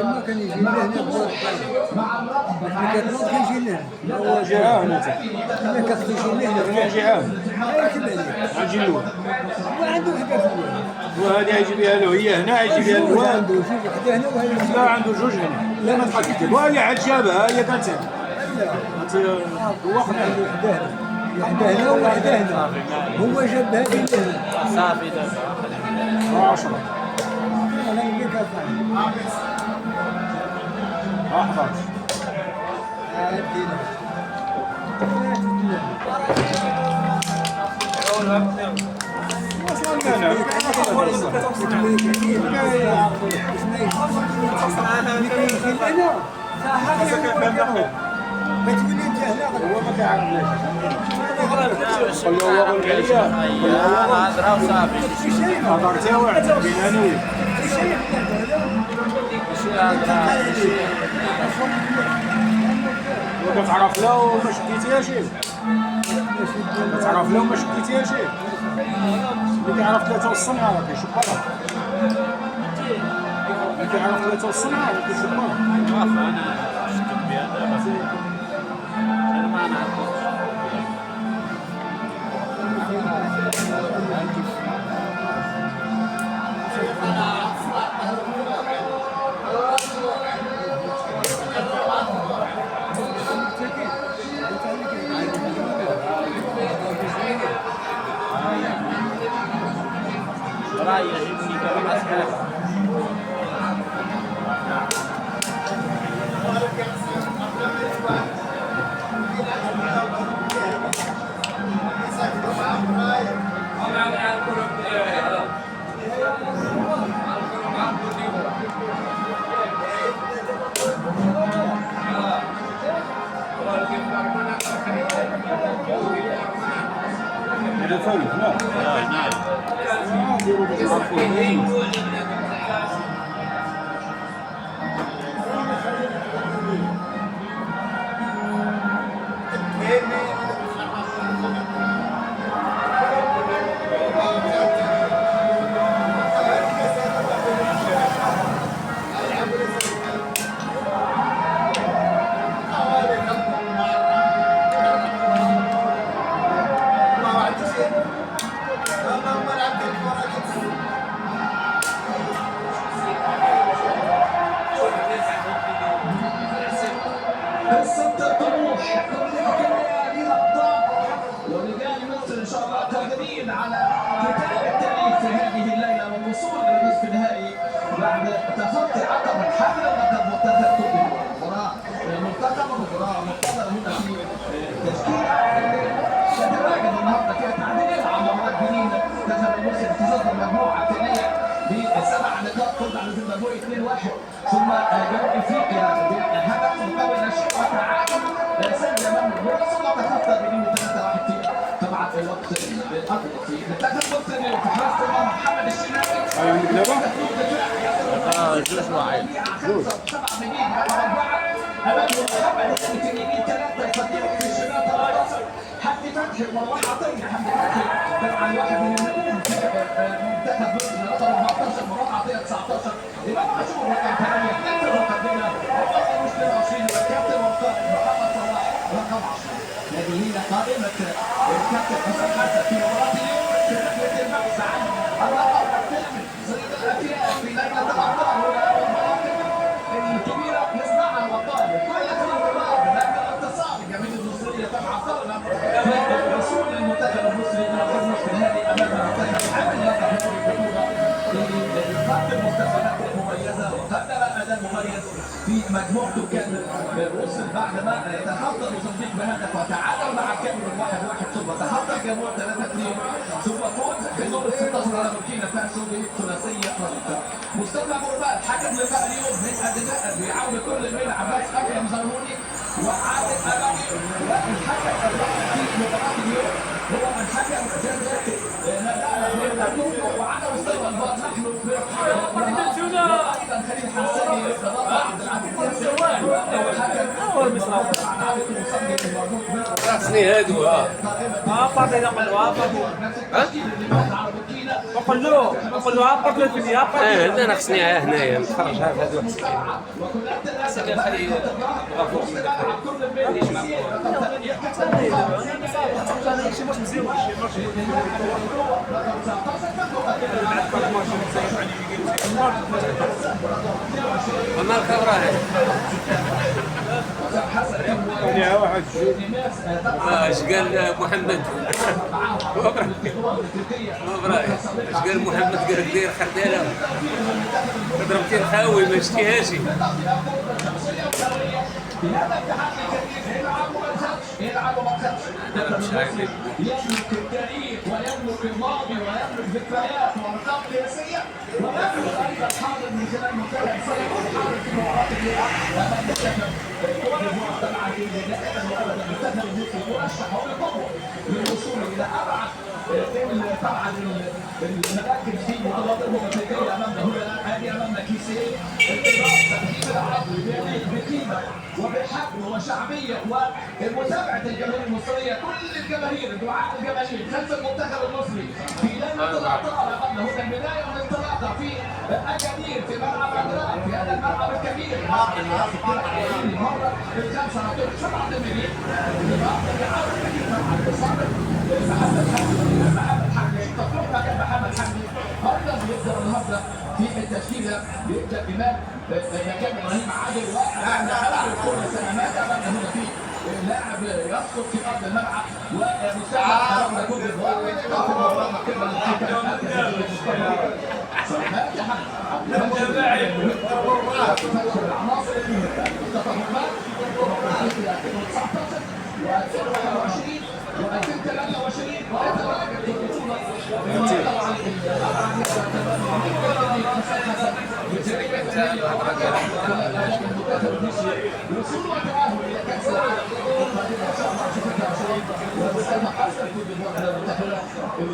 ما كان يجي لنا مع الرغم ما كيجي لنا هو جاء هنا ما كتجي لنا هنا جاء غنجي له ما عنده حاجه في الوالد وهذه يجي بها له هي هنا يجي بها له عنده جوج وحده هنا وهي لا عنده جوج هنا لا ما تحكيت وهي عاد جابها هي كانت هنا انت وقنا وحده هنا وحده هنا وحده هنا هو جاب هذه هنا صافي دابا 10 انا اللي كفايه 11 كتولي انت هنا هو ما كيعرفناش هو هضره وصافي هضرتي واحد بين انا وياك وكتعرف له وما شديتيهاش كتعرف له وما شديتيهاش اللي كيعرف ثلاثة والصنعة راه كيشوف برا اللي كيعرف ثلاثة والصنعة راه كيشوف برا انا شدت بها دابا انا ما نعرفش راي يعجبني كما أسمع هذا فايد لا نعم ديروا باش تعرفوا قصة الطموح ورجال مصر ان شاء الله قادرين على كتابة التاريخ في هذه الليلة والوصول إلى نصف النهائي بعد تخطي عقبة حمل لقب منتخب كوت ديفوار. مباراة مرتقبة مباراة مقتدرة هنا في تشكيلة تتواجد النهارده فيها تعديلات على مباراة بنين منتخب المصري في تصدر المجموعة الثانية ب7 نقاط فوز على زيمبابوي 2-1 ثم جنوب افريقيا بهدف مقابل نشيط وتعادل سجل امام الجول ثم تخطى بنين 3-1 في طبعا في الوقت الاضافي منتخب مصر في حراسة المرمى محمد الشناوي جوج واحد جوج 7 بنين امام محمد الشناوي 3 يستطيع في الشمال 13 حمدي فتحي ومروان عطيه حمدي فتحي طبعا واحد من النجوم في منتخب مصر رقم 14 مروان عطيه 19 امام عاشور رقم 8 كابتن مقدمه عمر مش 22 والكابتن محمد صلاح رقم 10 هذه هي قائمه الكابتن حسن حسن في مباراه اليوم في رحله البحث عن اللقب الثامن صيد الافياء في ليله الابطال والمباراه الكبيره يصنعها الابطال كل هذه المباراه هناك انتصار الجماهير المصريه طبعا فرنا في وصول المنتخب المصري الى نصف النهائي امام المنتخب حامل لقب هذه البطوله اللي قدم مستويات مميزه وقدم اداء مميز في في مجموعته كان وصل بعد ما تخطى موزمبيق بهدف وتعادل مع الكاميرون 1-1 ثم تخطى الجمهور 3-2 ثم فوز في دور ال 16 على بوركينا فاسو بثلاثيه رهيبه. مصطفى مربات حكم لقاء اليوم من ادناء بعون كل من عباس اكرم زرهوني وعادل امامي، والحكم الرابع في مباراه اليوم هو من حكم جزاء نادانا من الكونغو. وعلى مستوى الفار نحن ايضا خليل حساني عبد العزيز راسني هادو بعطي نقلوا بقول له عبط له الفيديو عبط هنا ناقصني هنايا نتفرج على هادو حسين خلي غفور ومالك ابراهيم يا واحد اش قال محمد ابراهيم اش قال محمد قال دير خرداله ضربتي الخاوي ما شتيهاش يملك التاريخ ويملك الماضي ويملك ذكريات وارقام قياسيه ويملك ايضا حاضر من خلال منتخب سيكون حاضر في مباراه اللقاء امام منتخب طبعا دائما وابدا منتخب المصري مرشح وبقوه للوصول الى ابعد طبعا المراكز في بطولات الافريقيه امامنا هنا هذه امامنا كيسيه ترتيب العربي بقيمه وبحجم وشعبيه ومتابعه الجماهير المصريه كل الجماهير دعاء الجماهير خلف المنتخب المصري في لجنه الابطال امامنا هنا البدايه والانطلاقه في اكادير في ملعب عدران في هذا الملعب الكبير مره الخمسه على 87 محمد حمدي ايضا بيبدا النهارده في التشكيله بيبدا بمال مكان ابراهيم عادل ولاعب الكره سلامات امامنا هنا في لاعب يسقط في ارض الملعب ومساعد امامنا كل الظواهر في المباراه قبل العناصر التفاهمات و2021 و2023 ويتواجد في البطوله وصول وتأهل الى كاس العالم القادمه ان شاء الله 2023 ومستوى اصل كل المنتخبات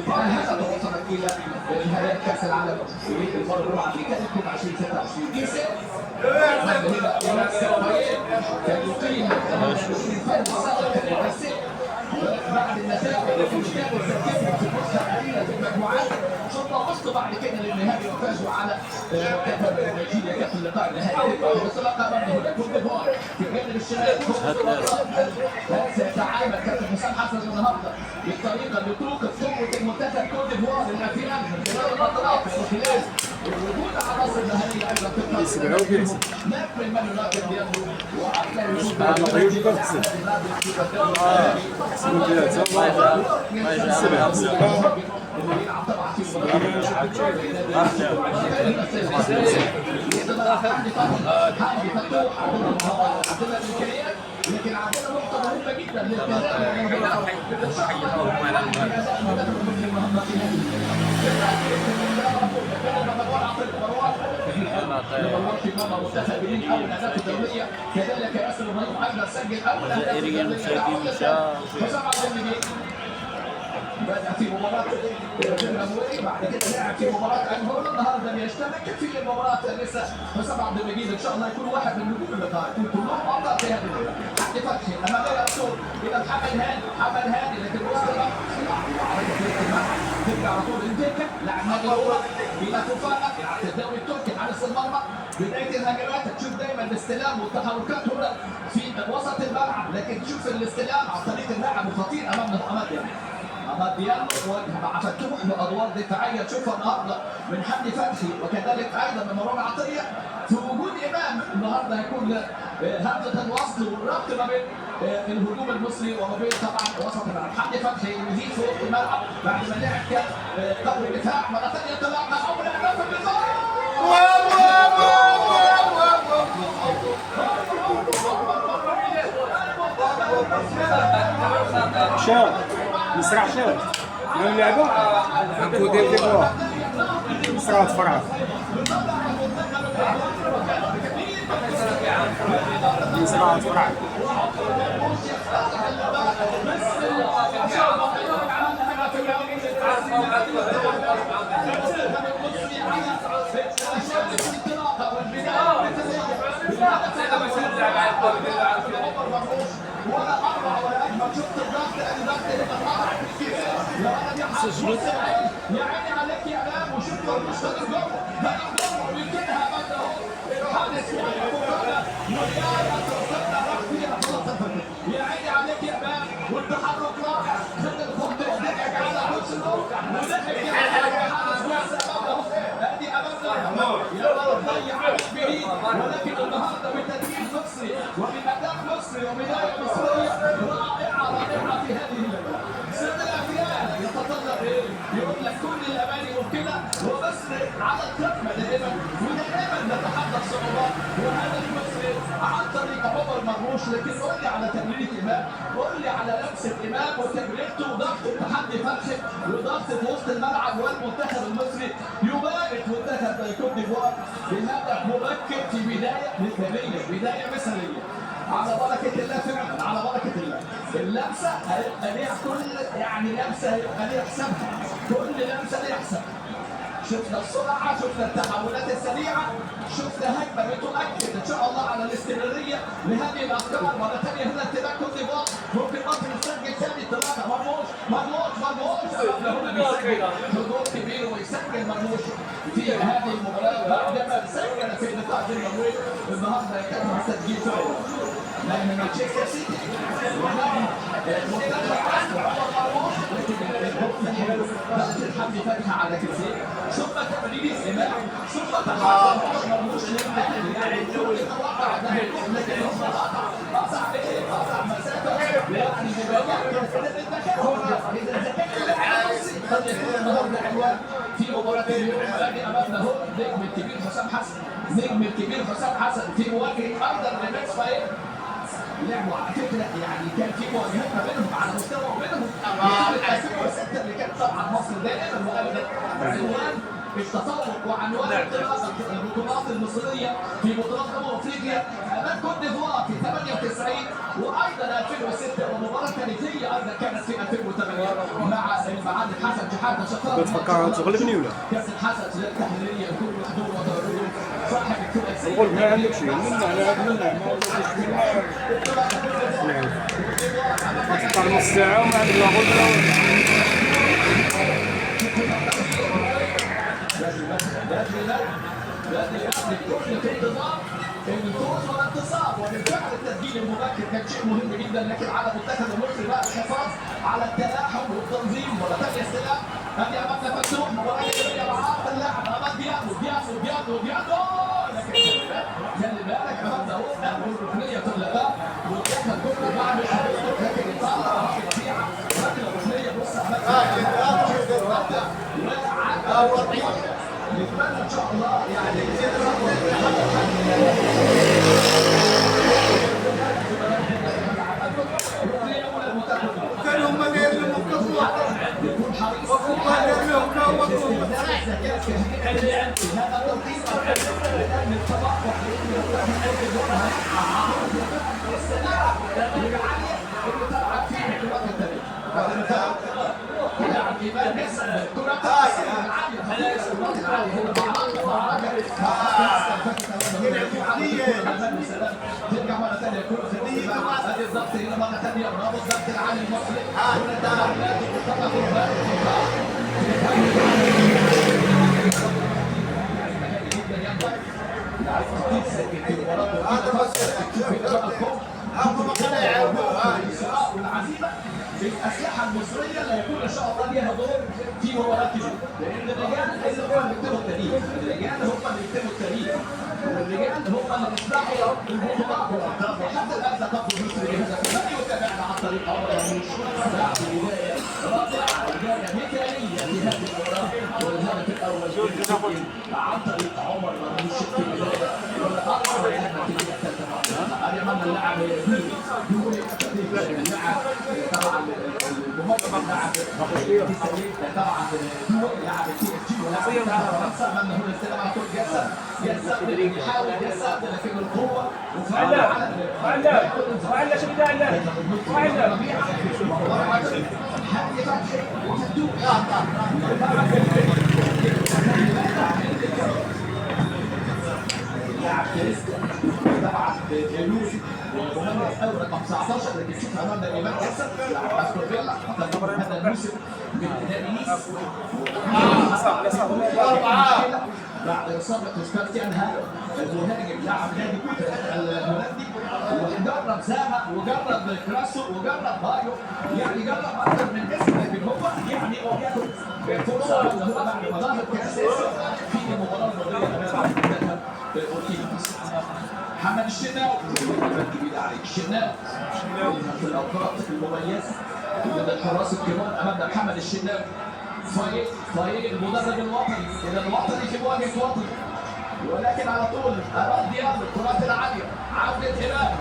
هذا وصلت الى نهائيات كاس العالم للمره الرابعه في كاس 2026 كيسه هنا السراويل كان يقيم 20 فرد وصل بعد النتائج التي كانوا ترتيبهم في النسخه الاخيره في المجموعات ثم وصلوا بعد كده للنهائي وفازوا على منتخب نيجيريا كاس اللقاء النهائي وسبق امامه كوت ديفوار في الجانب الشمالي سيتعامل كابتن حسام حسن النهارده بالطريقه اللي توقف قوه المنتخب كوت ديفوار الافيان من خلال الاطراف ومن خلال وجود عناصر مهنيه ايضا في القلب نقل من يراقب بيده وايضا لكن عندنا نقطة مهمة جدا كذلك ياسر ابراهيم ايضا سجل اول اهداف بدأ في مباراة الأموي بعد كده لعب في مباراة أنغولا النهارده بيشترك في المباراة لسه حسام عبد المجيد إن شاء الله يكون واحد من نجوم اللقاء يكون كلهم أفضل في هذه الليلة. حمدي فتحي أمامية رسول إلى محمد هاني لكن وسط ترجع على طول الدكة لاعب نادي الأولى إلى فوفانا يلعب الدوري التركي حارس المرمى بداية الهجمات تشوف دايما الاستلام والتحركات هنا في وسط الملعب لكن تشوف الاستلام عن طريق اللاعب الخطير أمامنا محمد يعني. محمد ديالو وجه مع فتوح بادوار دفاعيه تشوفها النهارده من حمدي فتحي وكذلك ايضا من مروان عطيه في وجود امام النهارده هيكون همزه الوصل والربط ما بين الهجوم المصري وما بين طبعا وسط الملعب. حمدي فتحي يزيد في وسط الملعب بعد ما لعب كان قبل الدفاع مره ثانيه انطلاقه اول اهداف النظام شاو مسرع شاو من اللعبة هاكو دير ديكوا مسرع تفرع مسرع تفرع ولا أروع ولا أجمل. شفت الضغط أدي ضغط اللي بتطلع في الكيس لو أنا بيحصل يا عيني عليك يا أمام. وشفت المشترك جوه ده الجوه ويمكنها بس أهو الحادث ويانا توصلنا راح فيها خلاص. يا عيني عليك يا أمام. والتحرك راح خد الخط ودقق على حسنه ودقق على الحارس ويحسب أمامه. أدي أمامنا يلا تضيع على البعيد ولكن النهارده بتدريب مصري وبأداء مصري وبداية مصرية رائعة رائعة في هذه اللعبة. سيد الأفيان يتطلب يقول لك كل الأماني ممكنة ومصر على القمة دائما ودائما نتحدث صعوبات وهذا المصري عن طريق عمر مرموش. لكن قول لي على تمريرة إمام، قول لي على لمسة إمام وتمريرته وضغط التحدي فتحي وضغط في وسط الملعب والمنتخب المصري يبارك منتخب كوت ديفوار بهدف مبكر في بداية مثالية بداية مثالية. على بركة الله فعلا على بركة الله. اللمسة هيبقى ليها كل يعني لمسة هيبقى ليها حسابها، كل لمسة ليها حسابها. شفنا السرعة، شفنا التحولات السريعة، شفنا هجمة بتؤكد إن شاء الله على الاستمرارية لهذه الأفكار. مرة ثانية هنا انتباه كوت ديفوار ممكن مصر تسجل ثاني ثلاثة. مرموش هنا بيسجل هجوم كبير ويسجل مرموش في هذه المباراة بعدما سجل في نقاط المغرب. النهارده يتم تسجيل فعلا لأن مانشستر سيتي منتخب عصر عمر مرموش لكن الهجوم حلو ضغط الحمد فتحة على كرسي ثم تمرير الإمام ثم تحرك عمر مرموش يعني كل توقع ده هيكون لكن هم قطع مسافة يعني قد يكون النهارده عنوان في مباراة اليوم. ادي امامنا هو النجم الكبير حسام حسن، نجم الكبير حسام حسن في مواجهة ايضا ريماكس فاير. لعبوا على فكرة يعني كان في مواجهات ما بينهم على مستوى وبينهم 2006 اللي كانت طبعا مصر دائما وابدا عنوان التفوق وعنوان انطلاقة البطولات المصرية في بطولات افريقيا امام كوت ديفوار في 98 وايضا 2006 ومباراة تاريخية ايضا كانت في 2008 مع المعلم حسن شحاتة. شكرا تفكر تغلبني ولا؟ كابتن حسن التحليلية كل حضور وتواجد صاحب الثلاثي. نقول ما عندك شيء منا على منا ما تقطع نص ساعة وما عندك لا غلبة الفوز والانتصار وبالفعل التسجيل المبكر كان شيء مهم جدا. لكن على منتخب المصري بقى الحفاظ على التلاحم والتنظيم ورتب السلاح. هذه امامنا فتوح مباراه جميله مع اللاعب امام ديانو لكن خلي بالك امامنا هو الركنيه كلها والدخل كله مع لكن يطلع فيها ركله ركنيه. بص نتمنى ان شاء الله يعني كانوا هم دايرين المقصوة يكون حريص وهم دايرين ترجع مرة ثانية كرة في هذه الضغط هنا مرة ثانية رابط ضغط العالي المصري هنا التعاملات وتطلع الأسلحة المصرية لا يكون إن شاء الله لها دور في مباراة كبيرة، لأن الرجال هم اللي بيكتبوا التاريخ، الرجال هم اللي بيكتبوا التاريخ، والرجال هم اللي بيسمحوا البطولات والألقاب، وحتى الآن تقف مصر بهدف من يتابعنا عن طريق عمر مرموش بعد بداية رائعة بداية مثالية لهذه المباراة والهدف الأول عن طريق عمر مرموش في البداية والأربع هدف اللاعب دوري مع طبعا الممثل اللاعب طبعا دوري لاعب تي اس جي ولاعب فرنسا من هنا السلام على طول يسد يحاول يسد لكن القوه وعلا شو بدي وعلا لاعب طبعا يوسف ومميز قوي رقم 19 لكن شوف امامنا ايمان جسد لاعب استون فيلا هذا الموسم من بعد اصابه سباستيان هالو المهاجم لاعب نادي الهولندي وجرب زاما وجرب كراسو وجرب بايو يعني جرب اكثر من اسم لكن هو يعني ياخد فرصه اللي هو بعد ما ظهر كاساسي في المباراه الماضيه امام محمد الشناوي الكبير عليك الشناوي من الاوقات المميزه من الحراس الكبار امامنا محمد الشناوي فايق المدرب الوطني الى الوطني في مواجهه وطني ولكن على طول اراد ديالو الكرات العاليه عوده امام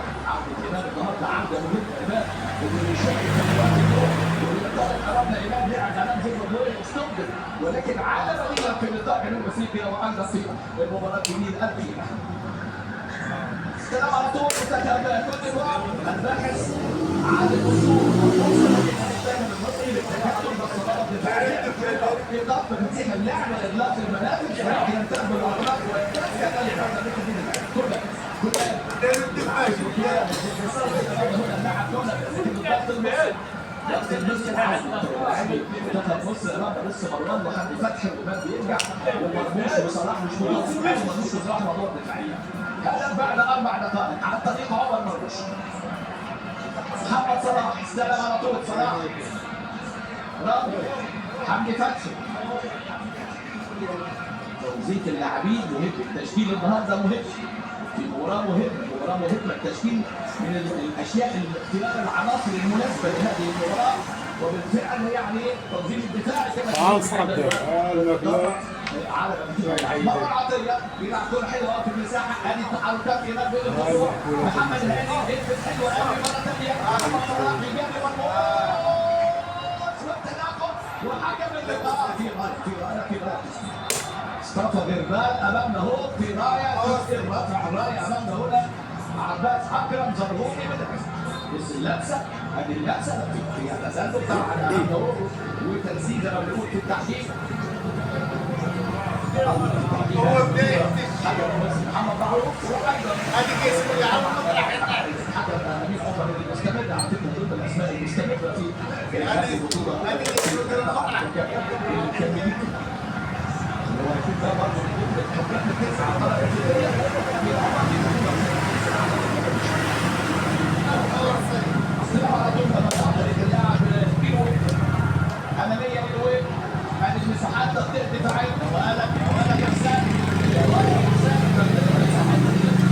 النهارده عوده مهمه امام اللي يشارك في الوقت اليوم امامنا امام لعب امام زيمبابوي استقبل ولكن عاد بديلا في نطاق جنوب افريقيا وايضا في المباراه الجديده الاخيره. السلام على طول كوت ديفوار الباحث عن الوصول والفرصه للاستخدام المصري للتكتل بالصلاه الدفاعيه في ضغط تنسيق اللعب واغلاق المنافذ ولكن ينتهي بالاطراف والتسكه لهذا كلها نفس النص نص امام نص مروان لحد فتحي وباب بيرجع ومرموش وصلاح مش موجود ومرموش وصلاح موضوع دفاعيه. هذا بعد 4 دقائق على الطريق عمر مرموش. محمد صلاح استلم على طول صلاح رامي حمدي فتحي. توظيف اللاعبين مهم، التشكيل النهارده مهم في مباراه مهمه التشكيل من الاشياء اختلاف العناصر المناسبه لهذه المباراه وبالفعل يعني تنظيم الدفاع كما مرة عطية بيلعب كرة حلوة في المساحة هذه التحركات في نبض الخطوة محمد هاني يلبس حلوة قوي مرة ثانية محمد صلاح بجانب الموت والتناقض وحكم اللقاء في غاية اصطفى غربال امامنا هو في رايه رفع الرايه امامنا هنا عباس اكرم زرهوني بس اللمسه هذه اللمسه فيها تسلل طبعا امامنا هو وتنسيق زي ما بنقول في التحكيم هو بدايه محمد معروف وايضا هذه اسمه اللي عمل حكم امين عمر اللي مستمر على فكره ضد الاسماء المستمره في هذه البطوله هذه أمامية للويب هذه المساحات تغطية دفاعية وهذا كحسان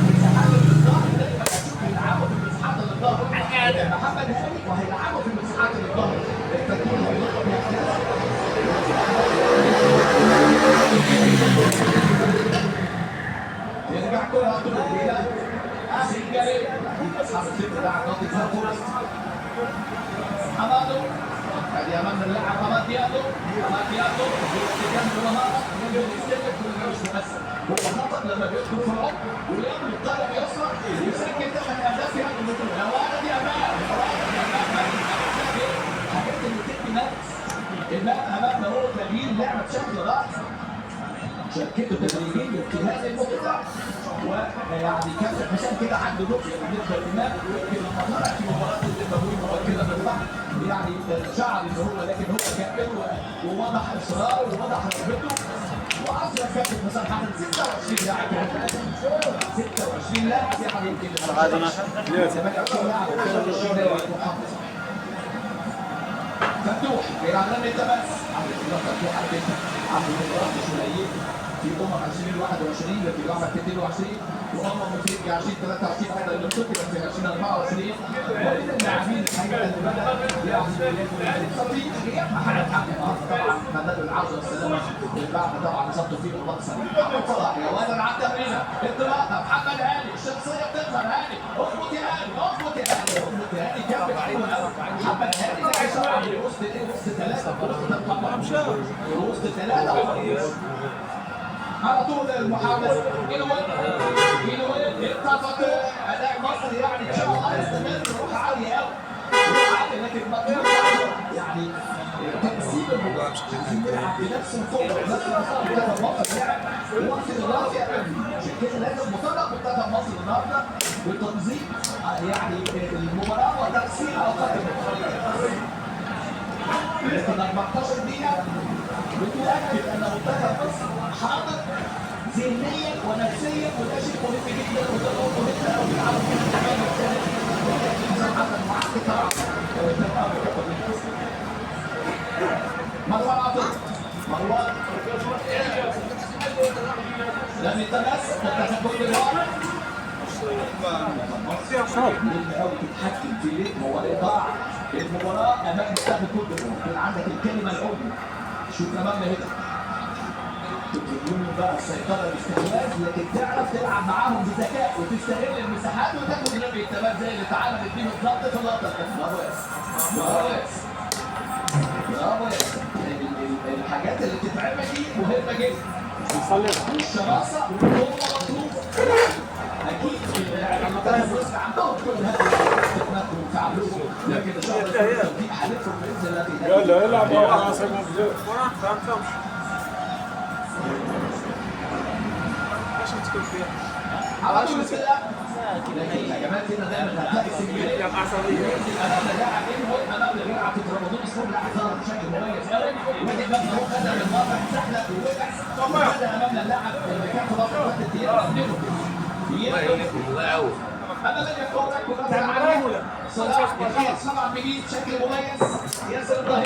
مساحات الظهر دائما أشوف يلعبوا في المساحات الظهر محمد هاني وهيلعبوا في المساحات الظهر التكوين يرجع كرة تروح إلى سنغالي أصحاب الفكر لاعب ناطق فرقوس حمادو هذه أمامنا اللاعب حماد ديالو بجانب مهارة يستلم هو خطأ لما بيدخل في العمق ويعمل الطالب يسرع ويسجل ثمان أهداف في هذه البطولة لو أنا دي أمام حاجات اللي بتدي نفس أمامنا هو تغيير اللعبة بشكل رائع شركته تدريبيا في هذه البطوله ويعني كابتن حسام كده عنده رؤيه بالنسبه للامام ويمكن لما طلع في مباراه الزمالك مبكره بالبحر يعني شعر ان هو لكن هو كابتن ووضح اصراره ووضح رغبته واصلا كابتن حسام حسن 26 لاعب 26 لاعب يعني يمكن 28 لاعب فتوح بيلعب رمي التماس عمل فتوح على فكره عمل مباراه شويه في 2021 في جامعه 22 افريقيا 2023 ايضا اللي بتقدم في 2024 ومن اللاعبين الحقيقه اللي بدا يعني خطير غياب محمد حمدي طبعا مدد العوده والسلامه بعد طبعا اصابته في المقصه محمد صلاح يا ولد على التمريره انطلاقه محمد هاني الشخصيه بتظهر هاني اخبط يا هاني وسط ثلاثه وسط ثلاثه على طول المحاولة اتفق أداء مصر يعني إن شاء الله يستمر روح عالية أوي روح عالية لكن مطلوب يعني تقسيم المباراة يلعب بنفس القوة نفس المسار منتخب مصر لعب وقت الراسي عشان كده لازم مطالب منتخب مصر النهارده بتنظيم يعني المباراة وتقسيم أوقات المباراة لكن 14 دقيقة بتؤكد أن منتخب مصر حاضر ذهنيا ونفسيا وده شيء مهم جدا وده نقطه مهمه قوي على مروان عاطف مروان لم يتمس منتخب كوت ديفوار مهم قوي تتحكم في رتم وايقاع المباراه امام منتخب كوت ديفوار كان عندك الكلمه العليا شوف امام هنا تديهم بقى السيطرة الاستحواذ لكن تعرف تلعب معاهم بذكاء وتستغل المساحات وتاخد رمي التماس زي اللي اتعملت دي بالظبط في اللقطة برافو الحاجات اللي بتتعمل دي مهمة جدا الشراسة هو مطلوب أكيد المنتخب المصري عندهم كل هذه وتعاملهم لكن إن شاء الله دي حالتهم بإذن الله يلا العب يا عاصم على طول بسم الله يا جماعه كده دايما هتلاقي سجليه امام اللاعب امام اللاعب في رمضان اسلوب لاعب ظهر بشكل مميز قوي ودي بقى هو خدها من الواقع سهله ووقع خدها امام اللاعب اللي كان في فتره الدقيقه امام الكوره كره صلاح طبعا بيجيب بشكل مميز ياسر